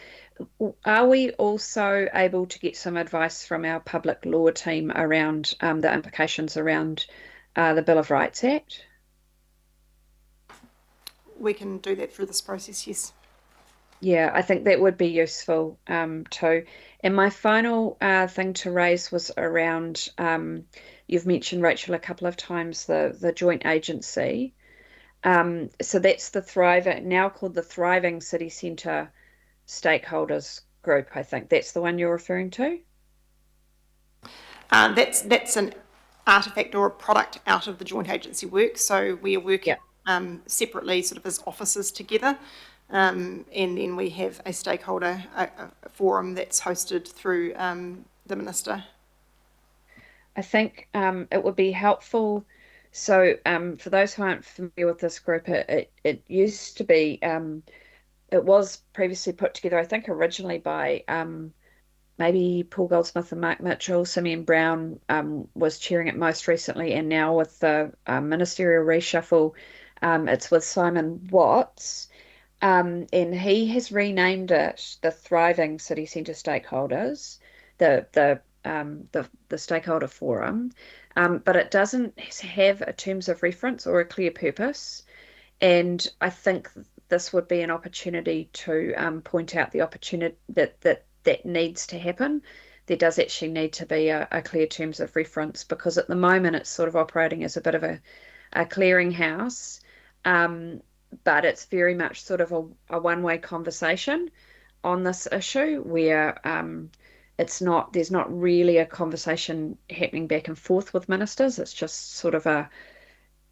Are we also able to get some advice from our public law team around the implications around the Bill of Rights Act? We can do that through this process, yes. Yeah, I think that would be useful too. And my final thing to raise was around, you've mentioned, Rachel, a couple of times, the joint agency. So that's the now called the Thriving City Centre Stakeholders Group, I think. That's the one you're referring to? That's an artefact or a product out of the joint agency work. So we are working separately, sort of as offices together. And then we have a stakeholder forum that's hosted through the Minister. I think it would be helpful. So for those who aren't familiar with this group, it used to be, it was previously put together, I think originally by maybe Paul Goldsmith and Mark Mitchell. Simeon Brown was chairing it most recently, and now with the ministerial reshuffle, it's with Simon Watts. And he has renamed it the Thriving City Centre Stakeholders, the stakeholder forum, but it doesn't have a terms of reference or a clear purpose. And I think this would be an opportunity to point out the opportunity that needs to happen. There does actually need to be a clear terms of reference, because at the moment it's sort of operating as a bit of a clearinghouse, but it's very much sort of a one-way conversation on this issue, where there's not really a conversation happening back and forth with ministers. It's just sort of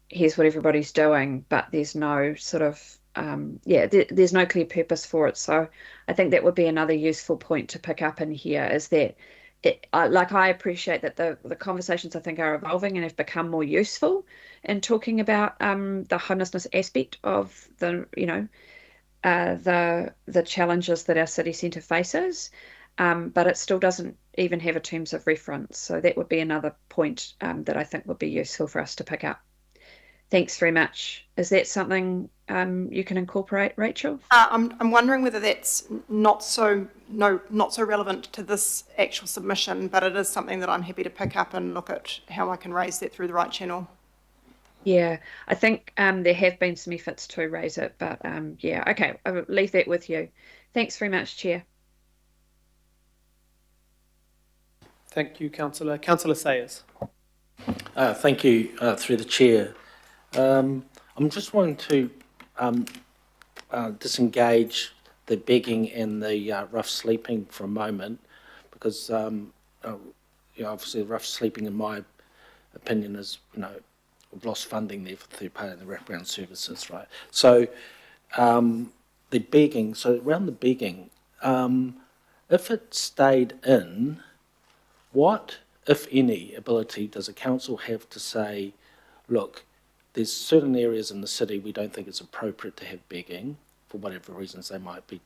here's what everybody's doing, but there's no sort of there's no clear purpose for it. So I think that would be another useful point to pick up in here, is that I appreciate that the conversations, I think, are evolving and have become more useful in talking about the homelessness aspect of the challenges that our city centre faces, but it still doesn't even have a terms of reference. So that would be another point that I think would be useful for us to pick up. Thanks very much. Is that something you can incorporate, Rachel? I'm wondering whether that's not so relevant to this actual submission, but it is something that I'm happy to pick up and look at how I can raise that through the right channel. Yeah, I think there have been some efforts to raise it, but yeah, okay, I'll leave that with you. Thanks very much, Chair. Thank you, Councillor. Councillor Sayers. Thank you, through the chair. I'm just wanting to disengage the begging and the rough sleeping for a moment, because obviously rough sleeping, in my opinion, is we've lost funding there for third party and the wraparound services, right? So the begging. So around the begging, if it stayed in, what, if any, ability does a council have to say, look, there's certain areas in the city we don't think it's appropriate to have begging, for whatever reasons they might be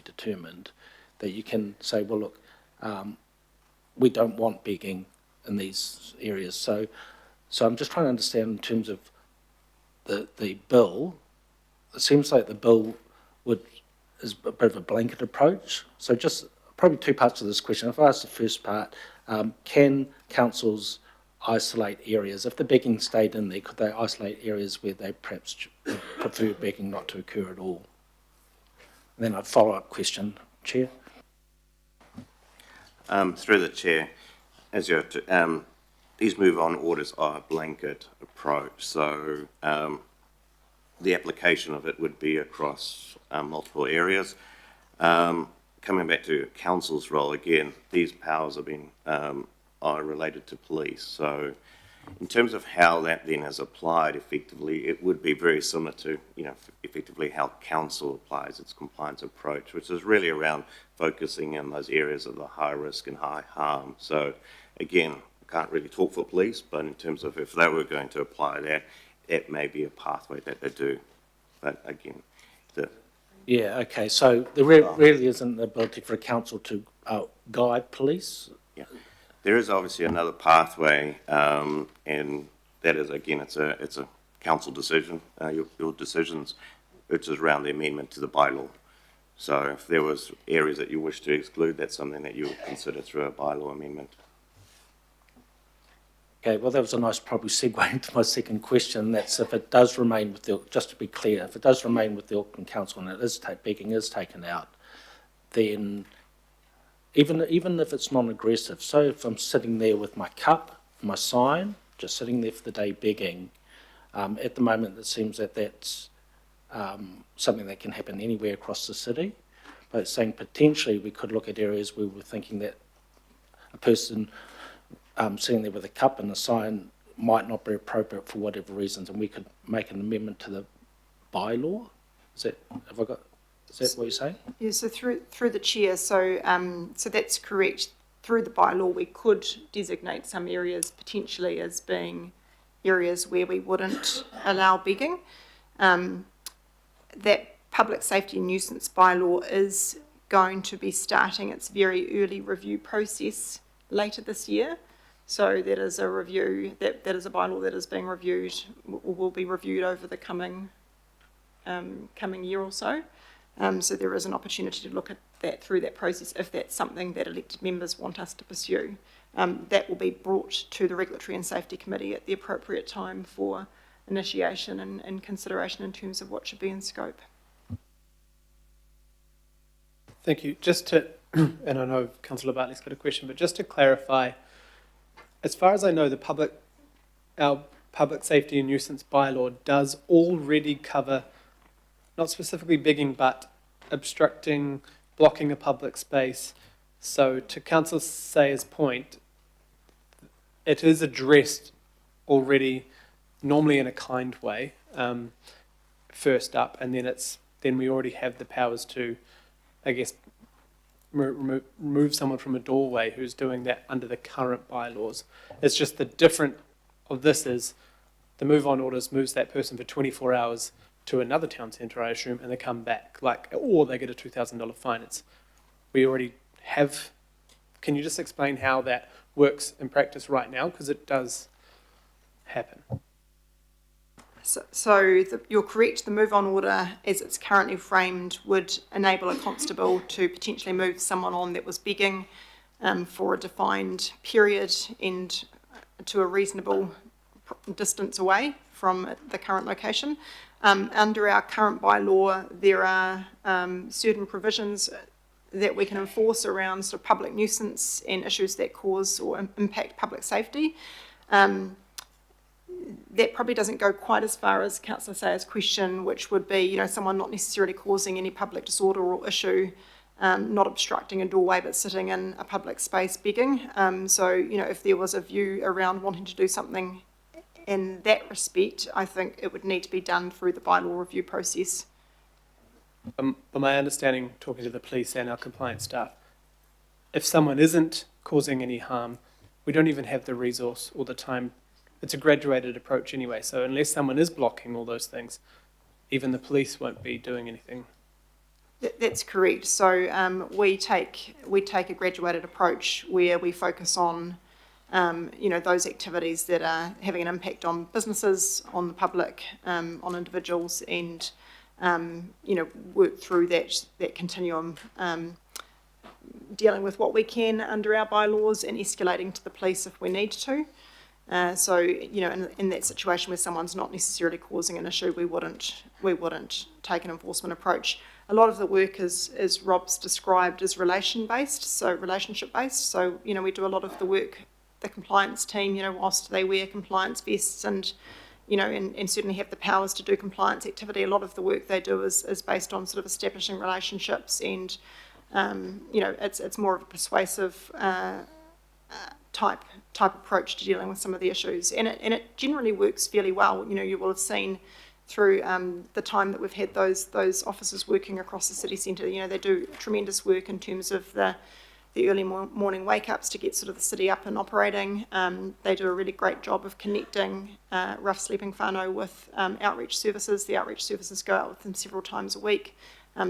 determined, that you can say, well, look, we don't want begging in these areas. So I'm just trying to understand in terms of the bill. It seems like the bill is a bit of a blanket approach. So just probably two parts to this question. If I ask the first part, can councils isolate areas? If the begging stayed in there, could they isolate areas where they perhaps prefer begging not to occur at all? And then a follow-up question, Chair. Through the chair, as you have to, these move-on orders are a blanket approach, so the application of it would be across multiple areas. Coming back to council's role again, these powers have been are related to police. So in terms of how that then is applied effectively, it would be very similar to, effectively how council applies its compliance approach, which is really around focusing in those areas of the high risk and high harm. So again, I can't really talk for police, but in terms of if they were going to apply that, it may be a pathway that they do. But again, yeah, okay, so there really isn't the ability for a council to guide police? Yeah. There is obviously another pathway, and that is, again, it's a council decision, your decisions, which is around the amendment to the bylaw. So if there was areas that you wish to exclude, that's something that you would consider through a bylaw amendment. Okay, well, that was a nice probably segue into my second question. That's if it does remain with the, just to be clear, if it does remain with the Auckland Council and it is begging is taken out, then even if it's non-aggressive, so if I'm sitting there with my cup, my sign, just sitting there for the day begging, at the moment it seems that that's something that can happen anywhere across the city. But it's saying potentially we could look at areas where we're thinking that a person sitting there with a cup and a sign might not be appropriate for whatever reasons, and we could make an amendment to the bylaw. Is that what you're saying? Yeah, so through the chair, so that's correct. Through the bylaw, we could designate some areas potentially as being areas where we wouldn't allow begging. That public safety and nuisance bylaw is going to be starting its very early review process later this year. So that is a review, that is a bylaw that is being reviewed, will be reviewed over the coming coming year or so. So there is an opportunity to look at that through that process if that's something that elected members want us to pursue. That will be brought to the Regulatory and Safety Committee at the appropriate time for initiation and consideration in terms of what should be in scope. Thank you. Just to, and I know Councillor Bartley's got a question, but just to clarify, as far as I know, our public safety and nuisance bylaw does already cover, not specifically bigging, but obstructing, blocking a public space. So to Councillor Sayer's point, it is addressed already, normally in a kind way, first up, and then we already have the powers to, I guess, remove someone from a doorway who's doing that under the current bylaws. It's just the different of this is the move on orders moves that person for 24 hours to another town centre, I assume, and they come back, or they get a $2,000 fine. We already have. Can you just explain how that works in practice right now? Because it does happen. So you're correct, the move on order as it's currently framed would enable a constable to potentially move someone on that was begging for a defined period and to a reasonable distance away from the current location. Under our current bylaw, there are certain provisions that we can enforce around sort of public nuisance and issues that cause or impact public safety. That probably doesn't go quite as far as Councillor Sayer's question, which would be, someone not necessarily causing any public disorder or issue, not obstructing a doorway but sitting in a public space begging. So, if there was a view around wanting to do something in that respect, I think it would need to be done through the bylaw review process. But my understanding, talking to the police and our compliance staff, if someone isn't causing any harm, we don't even have the resource or the time. It's a graduated approach anyway, so unless someone is blocking all those things, even the police won't be doing anything. That's correct. So we take a graduated approach where we focus on those activities that are having an impact on businesses, on the public, on individuals, and work through that continuum, dealing with what we can under our bylaws and escalating to the police if we need to. So in that situation where someone's not necessarily causing an issue, we wouldn't take an enforcement approach. A lot of the work as Rob's described is relationship-based. So we do a lot of the work, the compliance team, whilst they wear compliance vests and certainly have the powers to do compliance activity, a lot of the work they do is based on sort of establishing relationships and it's more of a persuasive type approach to dealing with some of the issues, and it generally works fairly well. You will have seen through the time that we've had those officers working across the city centre. They do tremendous work in terms of the early morning wake-ups to get sort of the city up and operating. They do a really great job of connecting rough sleeping whānau with outreach services. The outreach services go out with them several times a week,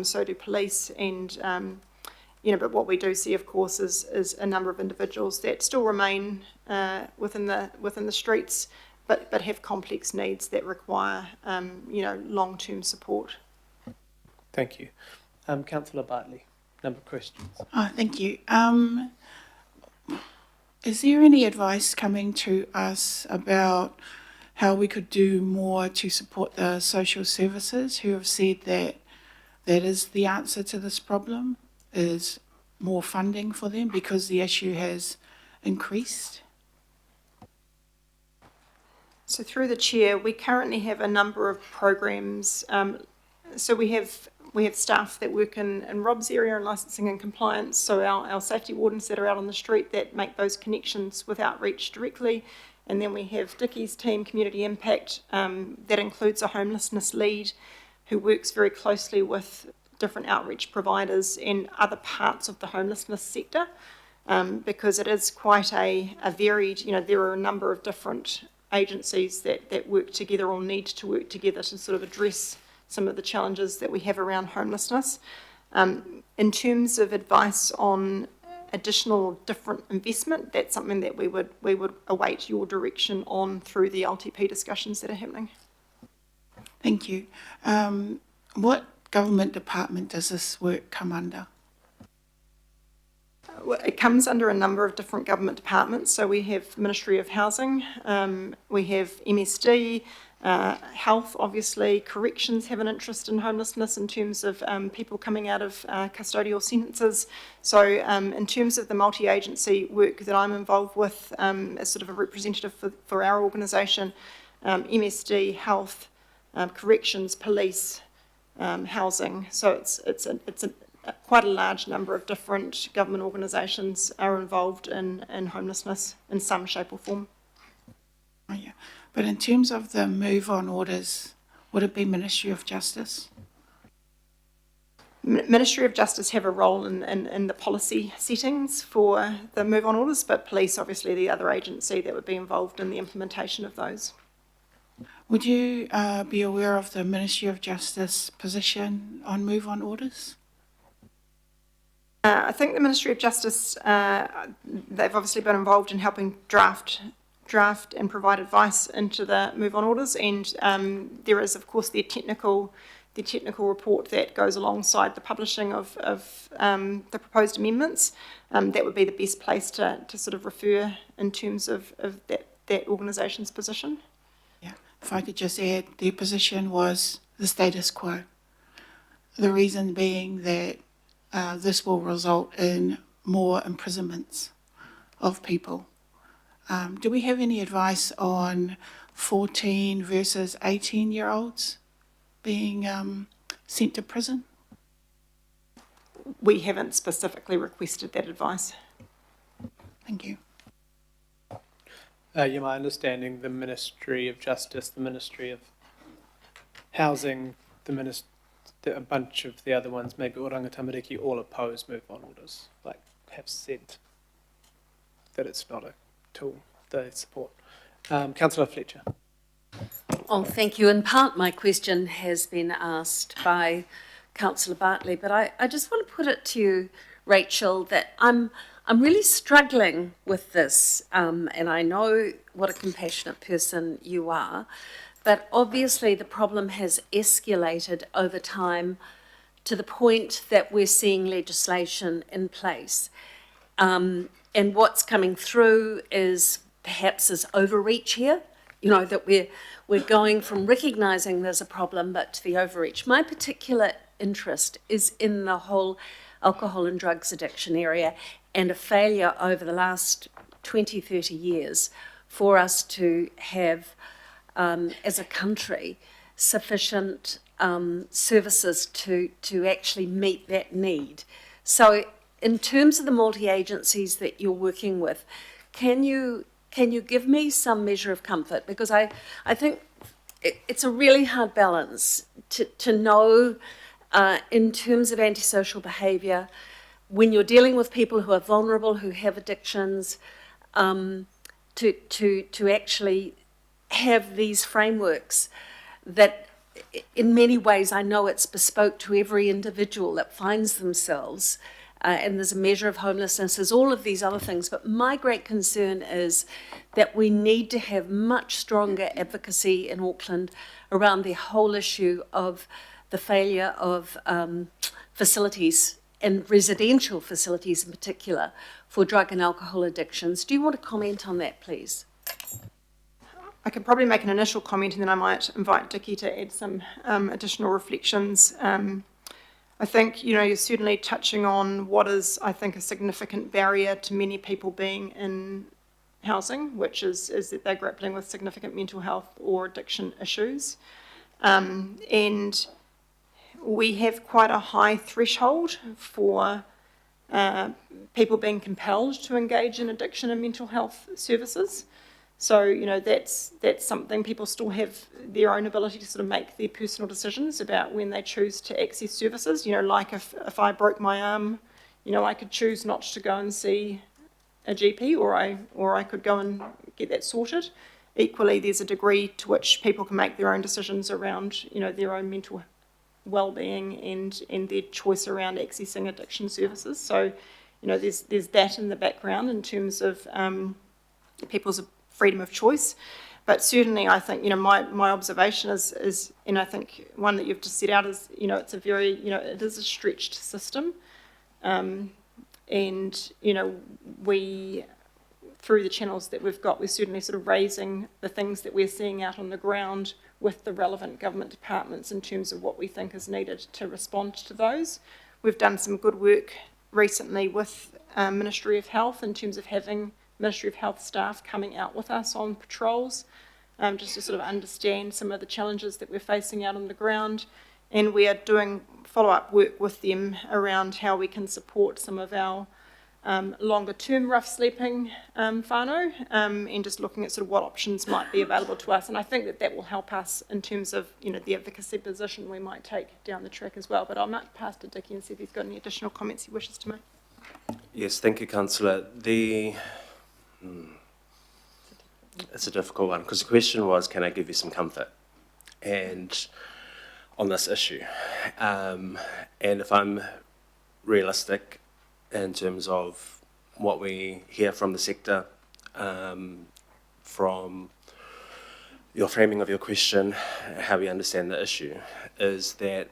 so do police, and but what we do see, of course, is a number of individuals that still remain within the streets, but have complex needs that require long-term support. Thank you. Councillor Bartley, number of questions. Oh, thank you. Is there any advice coming to us about how we could do more to support the social services who have said that is the answer to this problem, is more funding for them because the issue has increased? So through the chair, we currently have a number of programs. So we have staff that work in Rob's area in licensing and compliance, so our safety wardens that are out on the street that make those connections with outreach directly. And then we have Dickie's team, Community Impact, that includes a homelessness lead who works very closely with different outreach providers in other parts of the homelessness sector, because it is quite a varied, there are a number of different agencies that work together or need to work together to sort of address some of the challenges that we have around homelessness. In terms of advice on additional different investment, that's something that we would await your direction on through the LTP discussions that are happening. Thank you. What government department does this work come under? Well, it comes under a number of different government departments. So we have Ministry of Housing, we have MSD, Health, obviously, Corrections have an interest in homelessness in terms of people coming out of custodial sentences. So in terms of the multi-agency work that I'm involved with as sort of a representative for our organisation, MSD, Health, Corrections, Police, Housing. So it's quite a large number of different government organisations are involved in homelessness in some shape or form. Oh, yeah. But in terms of the move-on orders, would it be Ministry of Justice? Ministry of Justice have a role in the policy settings for the move-on orders, but police, obviously, the other agency that would be involved in the implementation of those. Would you be aware of the Ministry of Justice position on move-on orders? I think the Ministry of Justice, they've obviously been involved in helping draft and provide advice into the move-on orders, and there is, of course, the technical report that goes alongside the publishing of the proposed amendments. That would be the best place to sort of refer in terms of that organisation's position. Yeah. If I could just add, their position was the status quo. The reason being that this will result in more imprisonments of people. Do we have any advice on 14 versus 18-year-olds being sent to prison? We haven't specifically requested that advice. Thank you. Yeah, my understanding, the Ministry of Justice, the Ministry of Housing, a bunch of the other ones, maybe Oranga Tamariki, all oppose move-on orders, like have said that it's not a tool they support. Councillor Fletcher. Oh, thank you. In part, my question has been asked by Councillor Bartley, but I just want to put it to you, Rachel, that I'm really struggling with this, and I know what a compassionate person you are, but obviously the problem has escalated over time to the point that we're seeing legislation in place. And what's coming through is perhaps overreach here, you know, that we're going from recognising there's a problem but to the overreach. My particular interest is in the whole alcohol and drugs addiction area and a failure over the last 20, 30 years for us to have, as a country, sufficient services to actually meet that need. So in terms of the multi-agencies that you're working with, can you give me some measure of comfort? Because I think it's a really hard balance to know in terms of antisocial behaviour, when you're dealing with people who are vulnerable, who have addictions, to actually have these frameworks that in many ways I know it's bespoke to every individual that finds themselves and there's a measure of homelessness, there's all of these other things. But my great concern is that we need to have much stronger advocacy in Auckland around the whole issue of the failure of facilities and residential facilities in particular for drug and alcohol addictions. Do you want to comment on that, please? I could probably make an initial comment and then I might invite Dickie to add some additional reflections. I think, you know, you're certainly touching on what is, I think, a significant barrier to many people being in housing, which is that they're grappling with significant mental health or addiction issues. And we have quite a high threshold for people being compelled to engage in addiction and mental health services. So, you know, that's something people still have their own ability to sort of make their personal decisions about when they choose to access services. You know, like if I broke my arm, you know, I could choose not to go and see a GP, or I could go and get that sorted. Equally, there's a degree to which people can make their own decisions around, you know, their own mental well-being and their choice around accessing addiction services. So, you know, there's that in the background in terms of people's freedom of choice. But certainly, I think, my observation is, and I think one that you've just set out is, it's a very, it is a stretched system. And, we, through the channels that we've got, we're certainly sort of raising the things that we're seeing out on the ground with the relevant government departments in terms of what we think is needed to respond to those. We've done some good work recently with Ministry of Health in terms of having Ministry of Health staff coming out with us on patrols, just to sort of understand some of the challenges that we're facing out on the ground. And we are doing follow-up work with them around how we can support some of our longer-term rough sleeping whānau, and just looking at sort of what options might be available to us. And I think that will help us in terms of, the advocacy position we might take down the track as well. But I might pass to Dickie and see if he's got any additional comments he wishes to make. Yes, thank you, Councillor. It's a difficult one, because the question was, can I give you some comfort and on this issue? And if I'm realistic in terms of what we hear from the sector, from your framing of your question, how we understand the issue, is that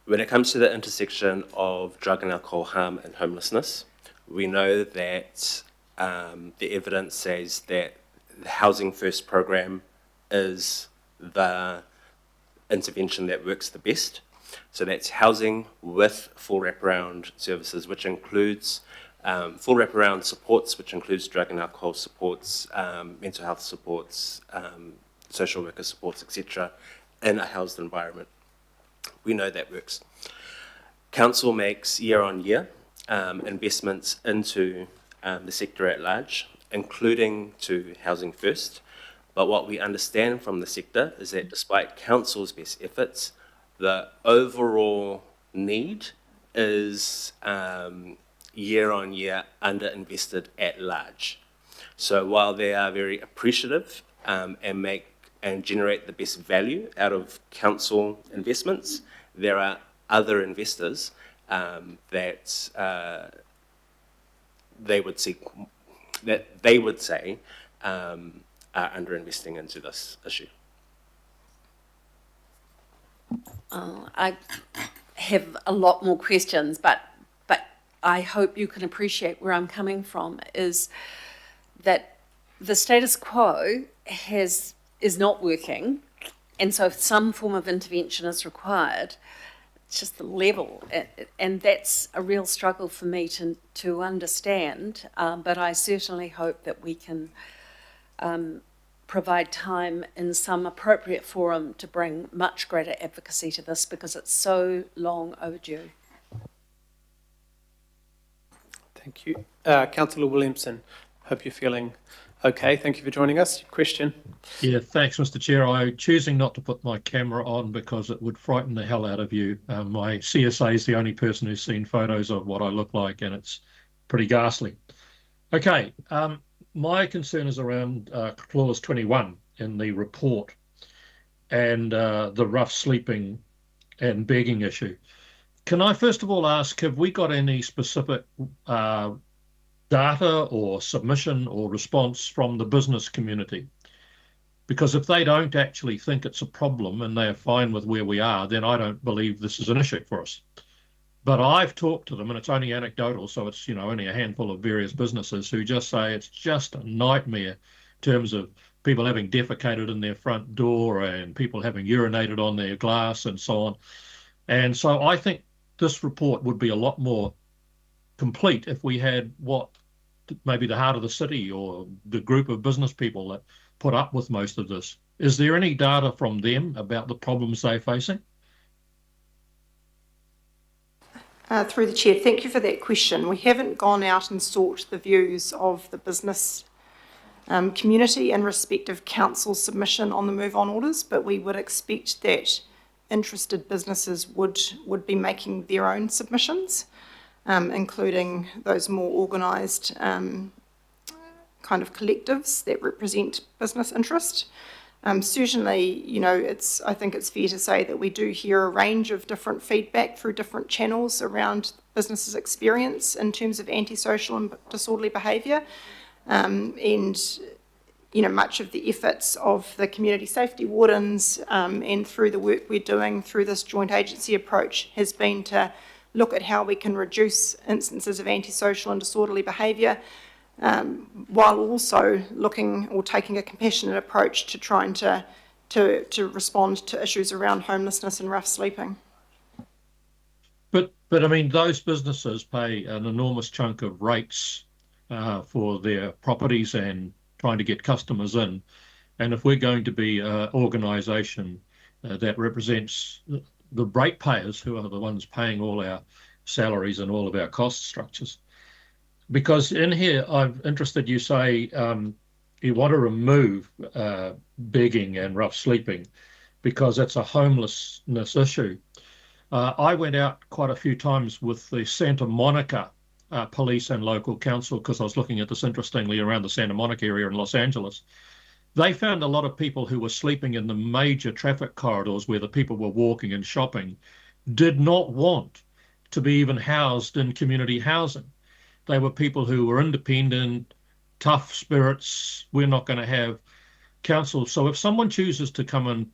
when it comes to the intersection of drug and alcohol harm and homelessness, we know that the evidence says that the Housing First program is the intervention that works the best. So that's housing with full wraparound services, which includes full wraparound supports, which includes drug and alcohol supports, mental health supports, social worker supports, etc., in a housed environment. We know that works. Council makes year on year investments into the sector at large, including to Housing First. But what we understand from the sector is that despite Council's best efforts, the overall need is year on year underinvested at large. So while they are very appreciative and generate the best value out of council investments, there are other investors that they would say are underinvesting into this issue. I have a lot more questions, but I hope you can appreciate where I'm coming from, is that the status quo is not working, and so if some form of intervention is required, it's just the level, and that's a real struggle for me to understand, but I certainly hope that we can provide time in some appropriate forum to bring much greater advocacy to this, because it's so long overdue. Thank you. Councillor Williamson, hope you're feeling okay. Thank you for joining us. Question? Yeah, thanks, Mr. Chair. I'm choosing not to put my camera on because it would frighten the hell out of you. My CSA is the only person who's seen photos of what I look like, and it's pretty ghastly. Okay, my concern is around clause 21 in the report and the rough sleeping and begging issue. Can I first of all ask, have we got any specific data or submission or response from the business community? Because if they don't actually think it's a problem and they're fine with where we are, then I don't believe this is an issue for us. But I've talked to them, and it's only anecdotal, so it's only a handful of various businesses who just say it's just a nightmare in terms of people having defecated in their front door and people having urinated on their glass and so on. And so I think this report would be a lot more complete if we had what maybe the heart of the city or the group of business people that put up with most of this. Is there any data from them about the problems they're facing? Through the chair, thank you for that question. We haven't gone out and sought the views of the business community in respect of council's submission on the move on orders, but we would expect that interested businesses would be making their own submissions, including those more organised kind of collectives that represent business interest. Certainly, I think it's fair to say that we do hear a range of different feedback through different channels around businesses' experience in terms of antisocial and disorderly behaviour. And, much of the efforts of the community safety wardens and through the work we're doing through this joint agency approach has been to look at how we can reduce instances of antisocial and disorderly behaviour, while also looking or taking a compassionate approach to trying to respond to issues around homelessness and rough sleeping. But I mean, those businesses pay an enormous chunk of rates for their properties and trying to get customers in. And if we're going to be an organisation that represents the ratepayers, who are the ones paying all our salaries and all of our cost structures, because in here I'm interested, you say you want to remove begging and rough sleeping because it's a homelessness issue. I went out quite a few times with the Santa Monica police and local council because I was looking at this interestingly around the Santa Monica area in Los Angeles. They found a lot of people who were sleeping in the major traffic corridors where the people were walking and shopping did not want to be even housed in community housing. They were people who were independent, tough spirits. We're not going to have council. So if someone chooses to come and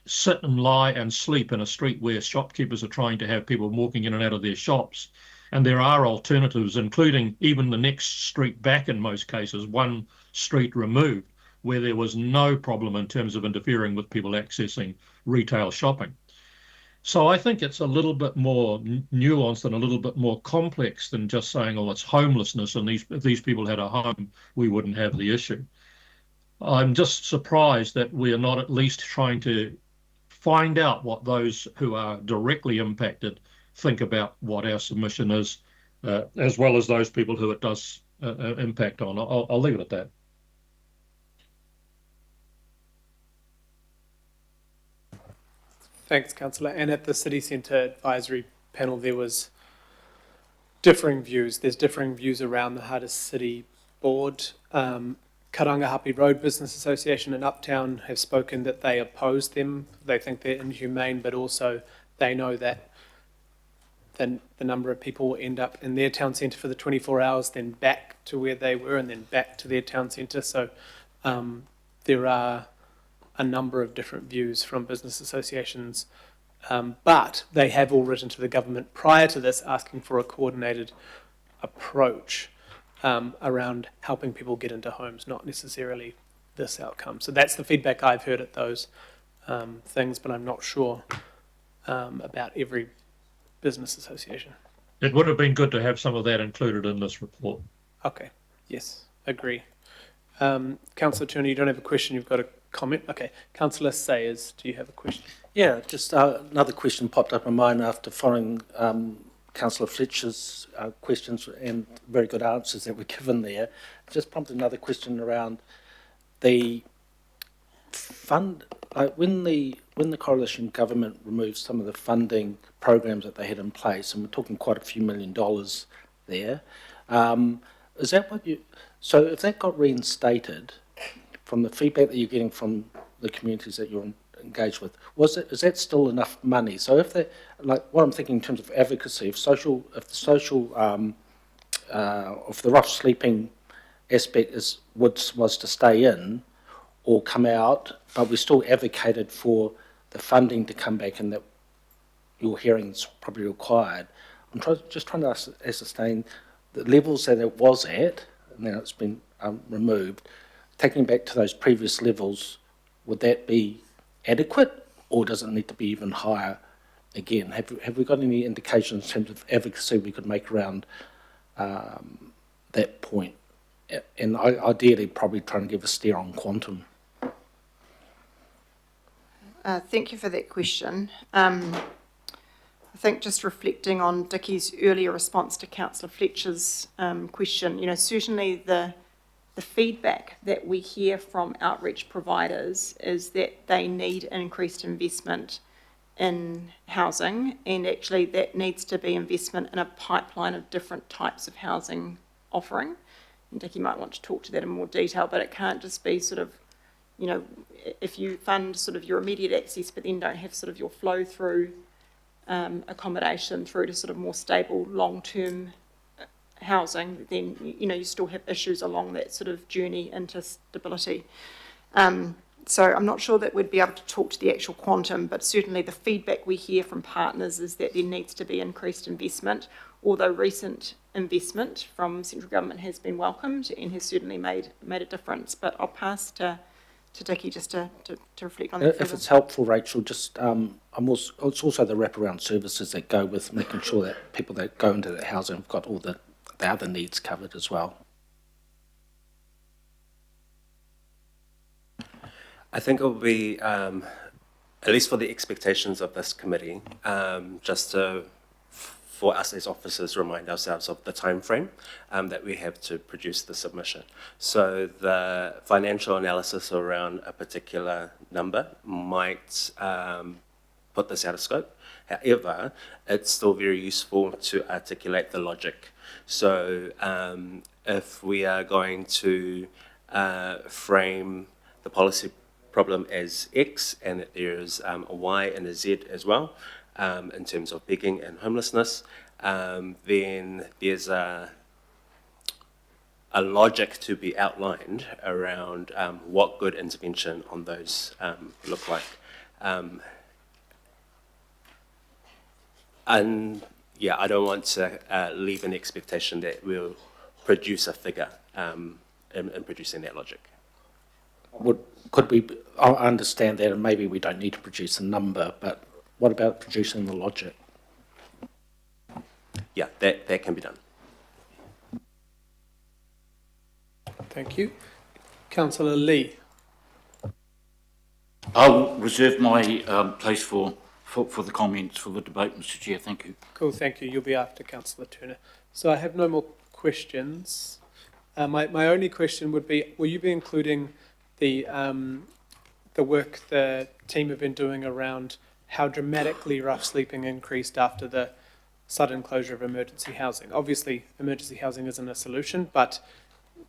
sit and lie and sleep in a street where shopkeepers are trying to have people walking in and out of their shops, and there are alternatives, including even the next street back in most cases, one street removed, where there was no problem in terms of interfering with people accessing retail shopping. So I think it's a little bit more nuanced and a little bit more complex than just saying, oh, it's homelessness, and if these people had a home, we wouldn't have the issue. I'm just surprised that we are not at least trying to find out what those who are directly impacted think about what our submission is, as well as those people who it does impact on. I'll leave it at that. Thanks, Councillor. And at the City Centre Advisory Panel, there was differing views. There's differing views around the Hardest City Board. Karangahape Road Business Association in Uptown have spoken that they oppose them. They think they're inhumane, but also they know that the number of people will end up in their town centre for the 24 hours, then back to where they were, and then back to their town centre. So there are a number of different views from business associations, but they have all written to the government prior to this asking for a coordinated approach around helping people get into homes, not necessarily this outcome. So that's the feedback I've heard at those things, but I'm not sure about every business association. It would have been good to have some of that included in this report. Okay, yes, agree. Councillor Turner, you don't have a question, you've got a comment? Okay, Councillor Sayers, do you have a question? Yeah, just another question popped up in mine after following Councillor Fletcher's questions and very good answers that were given there. Just prompted another question around the fund. When the coalition government removed some of the funding programs that they had in place, and we're talking quite a few $1 million there, is that what you? So if that got reinstated, from the feedback that you're getting from the communities that you're engaged with, is that still enough money? So if they, like what I'm thinking in terms of advocacy, if the rough sleeping aspect was to stay in or come out, but we still advocated for the funding to come back and that your hearing is probably required. I'm just trying to ascertain the levels that it was at, and now it's been removed, taking back to those previous levels, would that be adequate, or does it need to be even higher again? Have we got any indications in terms of advocacy we could make around that point? And ideally, probably trying to give a steer on quantum. Thank you for that question. I think just reflecting on Dickie's earlier response to Councillor Fletcher's question, certainly the feedback that we hear from outreach providers is that they need increased investment in housing, and actually that needs to be investment in a pipeline of different types of housing offering. And Dickie might want to talk to that in more detail, but it can't just be sort of, if you fund sort of your immediate access but then don't have sort of your flow through accommodation through to sort of more stable long-term housing, then, you still have issues along that sort of journey into stability. So I'm not sure that we'd be able to talk to the actual quantum, but certainly the feedback we hear from partners is that there needs to be increased investment, although recent investment from central government has been welcomed and has certainly made a difference. But I'll pass to Dickie just to reflect on that. If it's helpful, Rachel, just it's also the wraparound services that go with making sure that people that go into that housing have got all the other needs covered as well. I think it will be, at least for the expectations of this committee, just for us as officers, remind ourselves of the time frame that we have to produce the submission. So the financial analysis around a particular number might put this out of scope. However, it's still very useful to articulate the logic. So if we are going to frame the policy problem as X and that there is a Y and a Z as well in terms of begging and homelessness, then there's a logic to be outlined around what good intervention on those look like. And yeah, I don't want to leave an expectation that we'll produce a figure in producing that logic. Could we, I understand that, and maybe we don't need to produce a number, but what about producing the logic? Yeah, that can be done. Thank you. Councillor Lee. I'll reserve my place for the comments for the debate, Mr. Chair. Thank you. Cool, thank you. You'll be after Councillor Turner. So I have no more questions. My only question would be, will you be including the work the team have been doing around how dramatically rough sleeping increased after the sudden closure of emergency housing? Obviously, emergency housing isn't a solution, but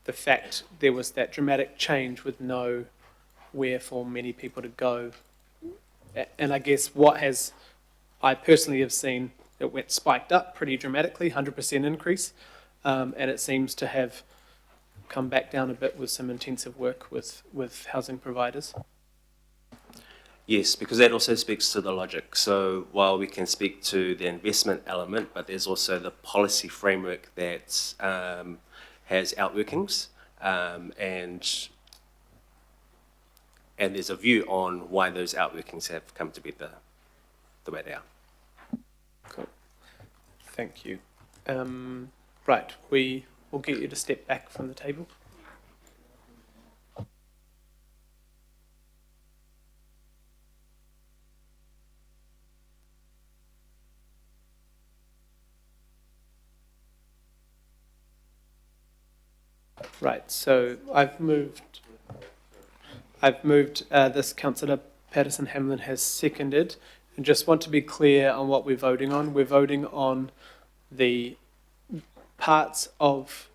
the fact there was that dramatic change with nowhere for many people to go. And I guess I personally have seen it went spiked up pretty dramatically, 100% increase, and it seems to have come back down a bit with some intensive work with housing providers. Yes, because that also speaks to the logic. So while we can speak to the investment element, but there's also the policy framework that has outworkings, and there's a view on why those outworkings have come to be the way they are. Cool. Thank you. Right, we will get you to step back from the table. Right, so I've moved this. Councillor Patterson-Hamlin has seconded, and just want to be clear on what we're voting on. We're voting on the parts of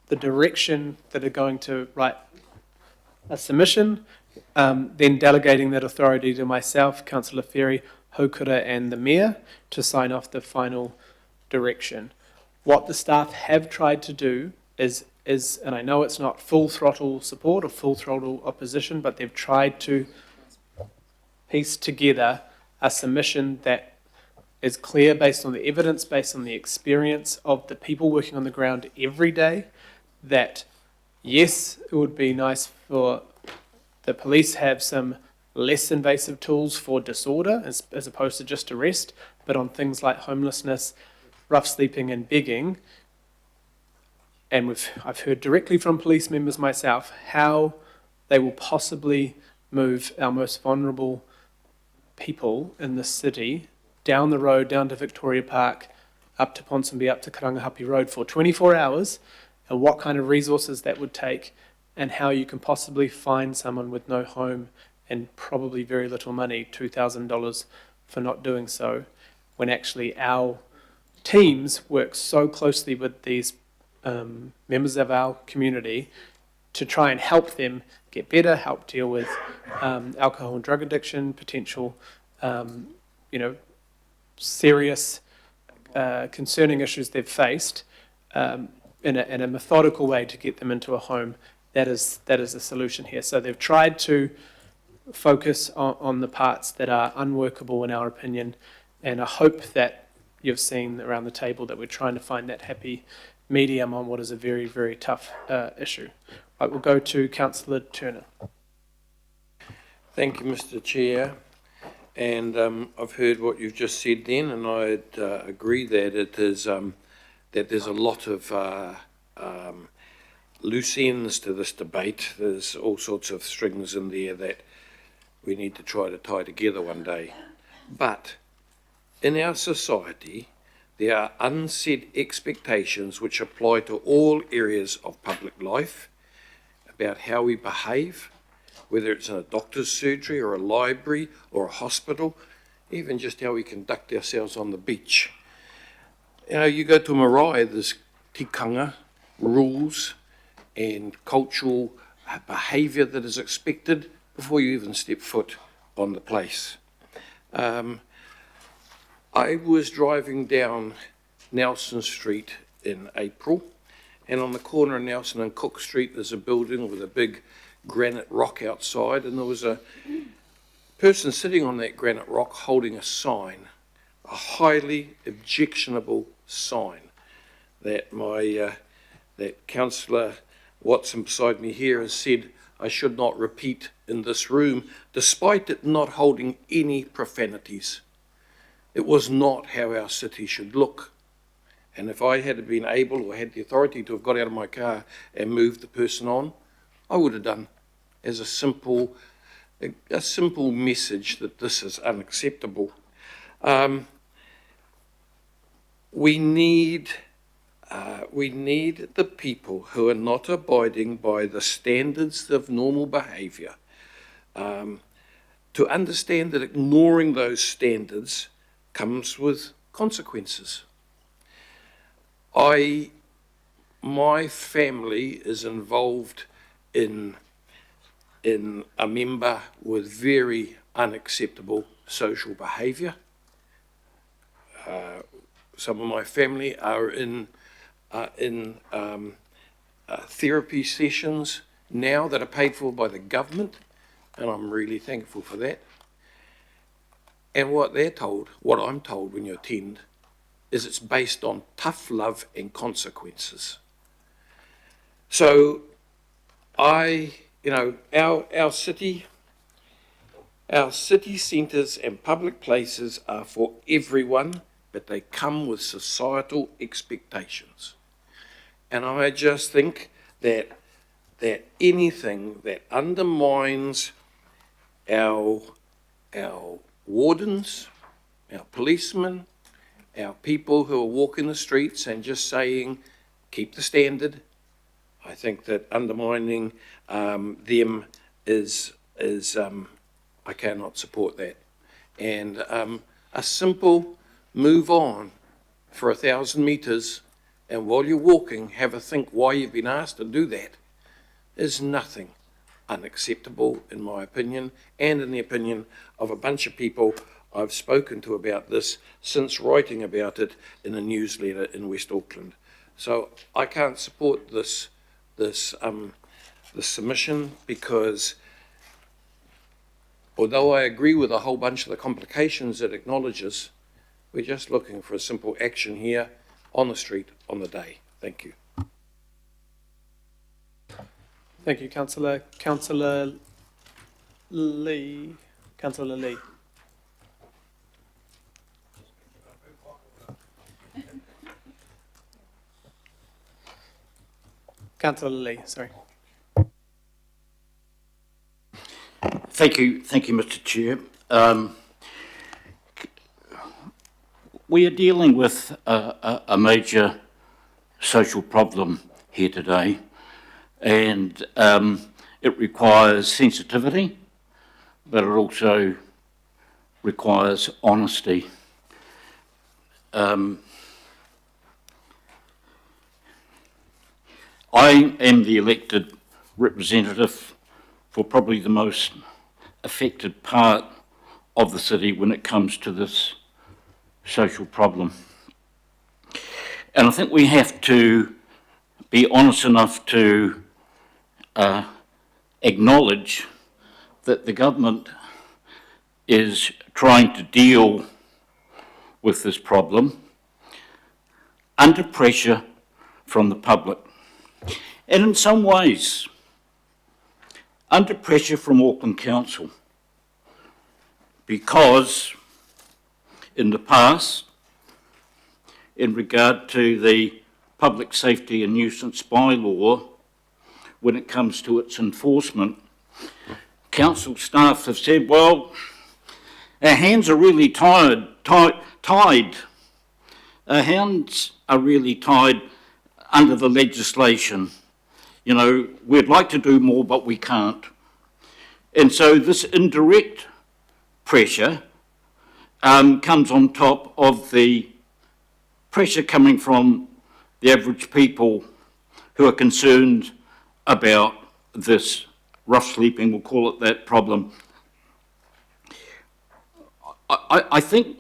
the direction that are going to write a submission, then delegating that authority to myself, Councillor Ferry, Hokura and the Mayor to sign off the final direction. What the staff have tried to do is, and I know it's not full throttle support or full throttle opposition, but they've tried to piece together a submission that is clear based on the evidence, based on the experience of the people working on the ground every day, that yes, it would be nice for the police have some less invasive tools for disorder as opposed to just arrest, but on things like homelessness, rough sleeping and begging, and I've heard directly from police members myself how they will possibly move our most vulnerable people in the city down the road, down to Victoria Park, up to Ponsonby, up to Karangahape Road for 24 hours, and what kind of resources that would take, and how you can possibly find someone with no home and probably very little money, $2,000 for not doing so, when actually our teams work so closely with these members of our community to try and help them get better, help deal with alcohol and drug addiction, potential, serious, concerning issues they've faced. in a methodical way to get them into a home. That is the solution here. So they've tried to focus on the parts that are unworkable in our opinion, and I hope that you've seen around the table that we're trying to find that happy medium on what is a very, very tough issue. Right, we'll go to Councillor Turner. Thank you, Mr. Chair. And I've heard what you've just said then, and I'd agree that it is that there's a lot of loose ends to this debate. There's all sorts of strings in there that we need to try to tie together one day. But in our society, there are unsaid expectations which apply to all areas of public life about how we behave, whether it's in a doctor's surgery or a library or a hospital, even just how we conduct ourselves on the beach. You know, you go to a marae, there's tikanga, rules and cultural behaviour that is expected before you even step foot on the place. I was driving down Nelson Street in April, and on the corner of Nelson and Cook Street there's a building with a big granite rock outside, and there was a person sitting on that granite rock holding a sign, a highly objectionable sign that that Councillor Watson beside me here has said I should not repeat in this room, despite it not holding any profanities. It was not how our city should look. And if I had been able or had the authority to have got out of my car and moved the person on, I would have done, as a simple message that this is unacceptable. We need the people who are not abiding by the standards of normal behaviour to understand that ignoring those standards comes with consequences. My family is involved in a member with very unacceptable social behaviour. Some of my family are in therapy sessions now that are paid for by the government, and I'm really thankful for that. And what they're told, what I'm told when you attend, is it's based on tough love and consequences. So our city centres and public places are for everyone, but they come with societal expectations. And I just think that anything that undermines our wardens, our policemen, our people who are walking the streets and just saying, keep the standard, I think that undermining them is I cannot support that. And a simple move on for 1,000 metres, and while you're walking, have a think why you've been asked to do that, is nothing unacceptable in my opinion, and in the opinion of a bunch of people I've spoken to about this since writing about it in a newsletter in West Auckland. So I can't support this submission, because although I agree with a whole bunch of the complications it acknowledges, we're just looking for a simple action here on the street on the day. Thank you. Thank you, Councillor. Councillor Lee. Councillor Lee. Councillor Lee, sorry. Thank you, Mr. Chair. We are dealing with a major social problem here today, and it requires sensitivity, but it also requires honesty. I am the elected representative for probably the most affected part of the city when it comes to this social problem. And I think we have to be honest enough to acknowledge that the government is trying to deal with this problem under pressure from the public. And in some ways, under pressure from Auckland Council, because in the past, in regard to the public safety and nuisance bylaw, when it comes to its enforcement, council staff have said, well, our hands are really tied. Our hands are really tied under the legislation. You know, we'd like to do more, but we can't. And so this indirect pressure comes on top of the pressure coming from the average people who are concerned about this rough sleeping, we'll call it that, problem. I think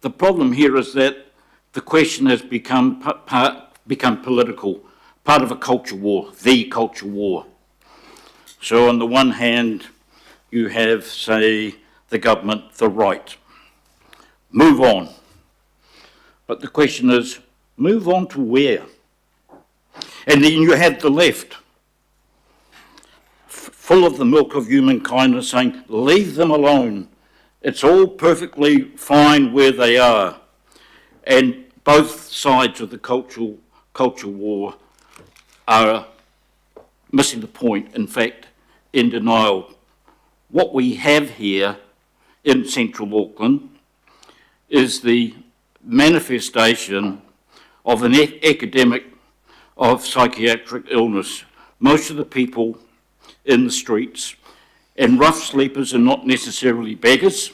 the problem here is that the question has become political, part of a culture war, the culture war. So on the one hand, you have, say, the government, the right. Move on. But the question is, move on to where? And then you have the left, full of the milk of human kindness, saying, leave them alone. It's all perfectly fine where they are. And both sides of the culture war are missing the point, in fact, in denial. What we have here in central Auckland is the manifestation of an epidemic of psychiatric illness. Most of the people in the streets, and rough sleepers are not necessarily beggars,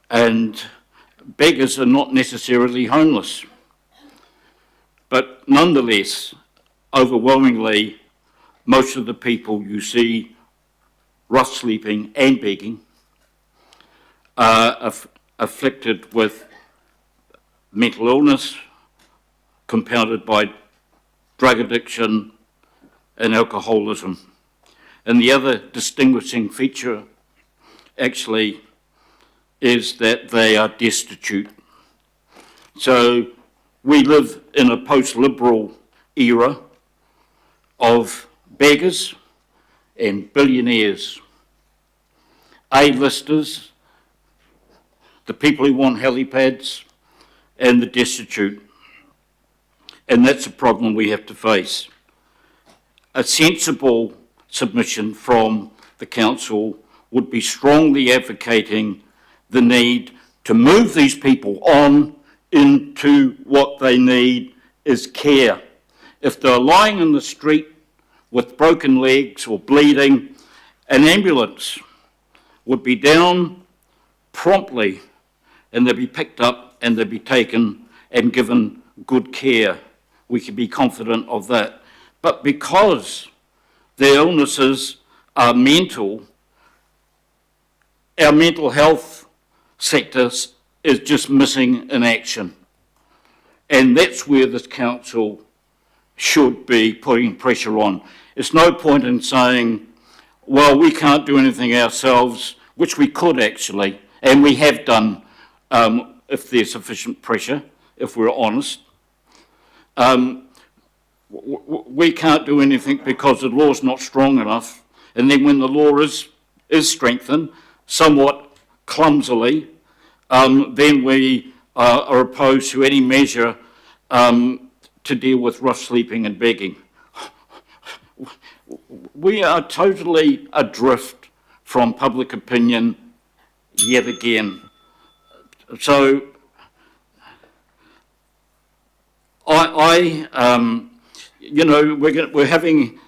and beggars are not necessarily homeless. But nonetheless, overwhelmingly, most of the people you see rough sleeping and begging are afflicted with mental illness, compounded by drug addiction and alcoholism. And the other distinguishing feature actually is that they are destitute. So we live in a post-liberal era of beggars and billionaires, A-listers, the people who want helipads, and the destitute. And that's a problem we have to face. A sensible submission from the council would be strongly advocating the need to move these people on into what they need is care. If they're lying in the street with broken legs or bleeding, an ambulance would be down promptly and they'd be picked up and they'd be taken and given good care. We can be confident of that. But because their illnesses are mental, our mental health sector is just missing in action. And that's where this council should be putting pressure on. It's no point in saying, well, we can't do anything ourselves, which we could actually, and we have done if there's sufficient pressure, if we're honest. We can't do anything because the law's not strong enough. And then when the law is strengthened, somewhat clumsily, then we are opposed to any measure to deal with rough sleeping and begging. We are totally adrift from public opinion yet again. So you know, we're having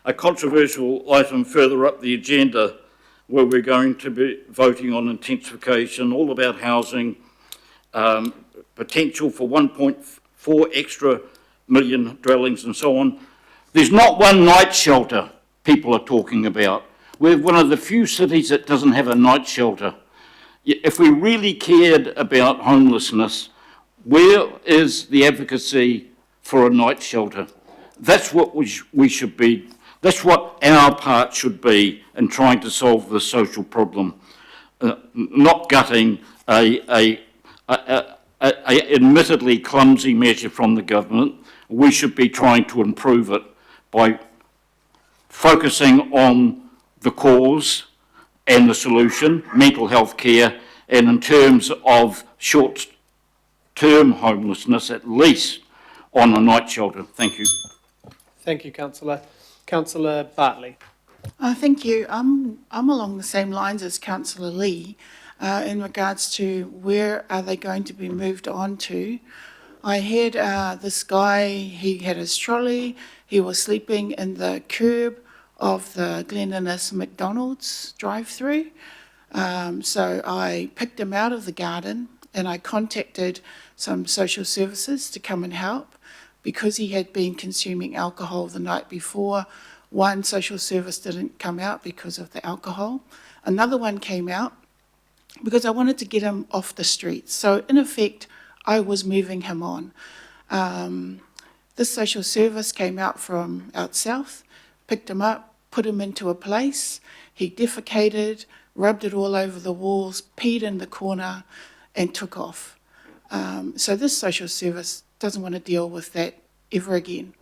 a controversial item further up the agenda where we're going to be voting on intensification, all about housing, potential for 1.4 extra million dwellings and so on. There's not one night shelter people are talking about. We're one of the few cities that doesn't have a night shelter. If we really cared about homelessness, Where is the advocacy for a night shelter? That's what we should be, that's what our part should be in trying to solve the social problem. Not gutting a admittedly clumsy measure from the government. We should be trying to improve it by focusing on the cause and the solution, mental health care, and in terms of short-term homelessness, at least on a night shelter. Thank you. Thank you, Councillor. Councillor Bartley. Thank you. I'm along the same lines as Councillor Lee in regards to where are they going to be moved on to. I had this guy, he had his trolley, he was sleeping in the curb of the Glen Innes McDonald's drive-through. So I picked him out of the garden and I contacted some social services to come and help because he had been consuming alcohol the night before. One social service didn't come out because of the alcohol. Another one came out because I wanted to get him off the streets. So in effect, I was moving him on. This social service came out from out south, picked him up, put him into a place. He defecated, rubbed it all over the walls, peed in the corner, and took off. So this social service doesn't want to deal with that ever again.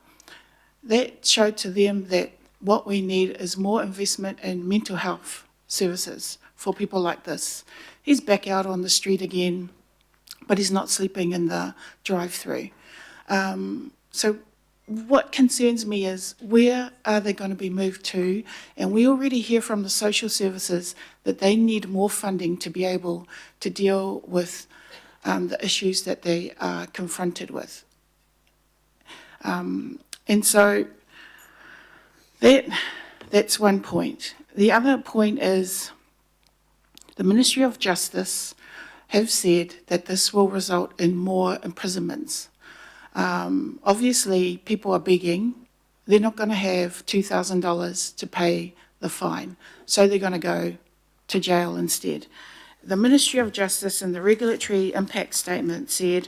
That showed to them that what we need is more investment in mental health services for people like this. He's back out on the street again, but he's not sleeping in the drive-through. So what concerns me is where are they going to be moved to? And we already hear from the social services that they need more funding to be able to deal with the issues that they are confronted with. And so that's one point. The other point is the Ministry of Justice have said that this will result in more imprisonments. Obviously, people are begging. They're not going to have $2,000 to pay the fine, so they're going to go to jail instead. The Ministry of Justice in the regulatory impact statement said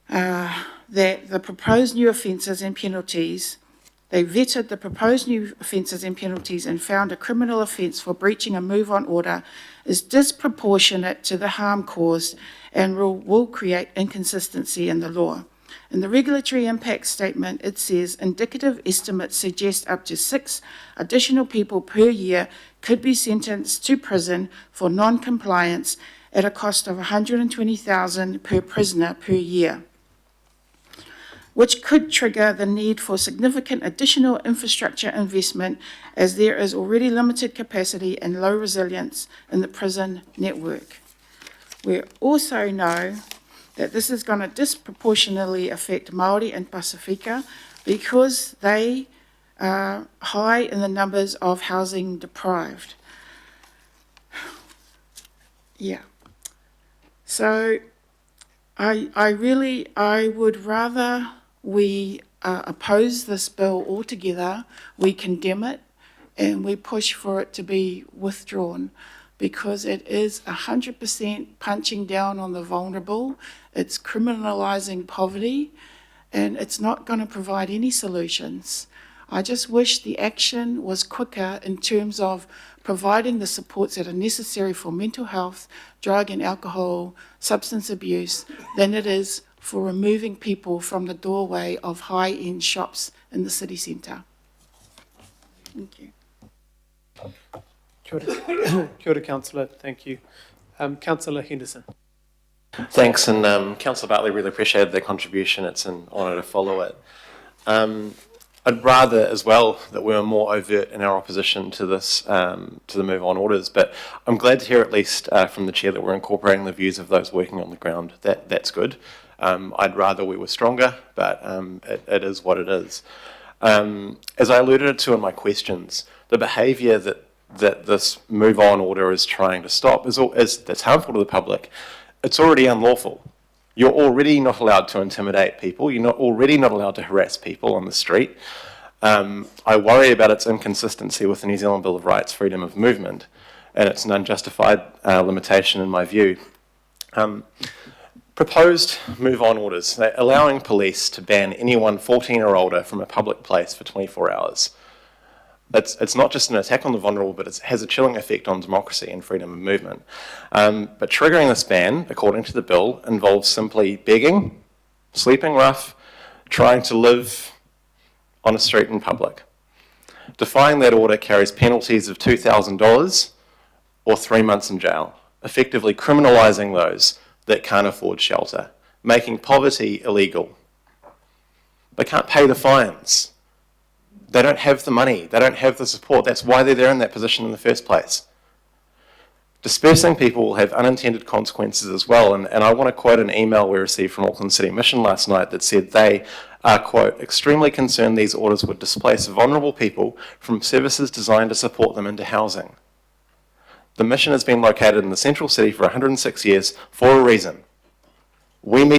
that the proposed new offences and penalties, they vetted the proposed new offences and penalties and found a criminal offence for breaching a move-on order is disproportionate to the harm caused and will create inconsistency in the law. In the regulatory impact statement, it says indicative estimates suggest up to 6 additional people per year could be sentenced to prison for non-compliance at a cost of $120,000 per prisoner per year, which could trigger the need for significant additional infrastructure investment as there is already limited capacity and low resilience in the prison network. We also know that this is going to disproportionately affect Māori and Pasifika because they are high in the numbers of housing deprived. Yeah. So I would rather we oppose this bill altogether, we condemn it, and we push for it to be withdrawn because it is 100% punching down on the vulnerable, it's criminalising poverty, and it's not going to provide any solutions. I just wish the action was quicker in terms of providing the supports that are necessary for mental health, drug and alcohol, substance abuse, than it is for removing people from the doorway of high-end shops in the city centre. Thank you. Kia ora, Kia ora, Councillor. Thank you. Councillor Henderson. Thanks, and Councillor Bartley, really appreciated their contribution. It's an honour to follow it. I'd rather as well that we were more overt in our opposition to this, to the move on orders, but I'm glad to hear at least from the Chair that we're incorporating the views of those working on the ground. That's good. I'd rather we were stronger, but it is what it is. As I alluded to in my questions, the behaviour that this move on order is trying to stop is that's harmful to the public. It's already unlawful. You're already not allowed to intimidate people. You're already not allowed to harass people on the street. I worry about its inconsistency with the New Zealand Bill of Rights, freedom of movement, and it's an unjustified limitation in my view. Proposed move-on orders, they're allowing police to ban anyone 14 or older from a public place for 24 hours. It's not just an attack on the vulnerable, but it has a chilling effect on democracy and freedom of movement. But triggering this ban, according to the bill, involves simply begging, sleeping rough, trying to live on a street in public. Defying that order carries penalties of $2,000 or 3 months in jail, effectively criminalising those that can't afford shelter, making poverty illegal. They can't pay the fines. They don't have the money. They don't have the support. That's why they're there in that position in the first place. Dispersing people will have unintended consequences as well. And I want to quote an email we received from Auckland City Mission last night that said they are, quote, extremely concerned these orders would displace vulnerable people from services designed to support them into housing. The mission has been located in the central city for 106 years for a reason. We meet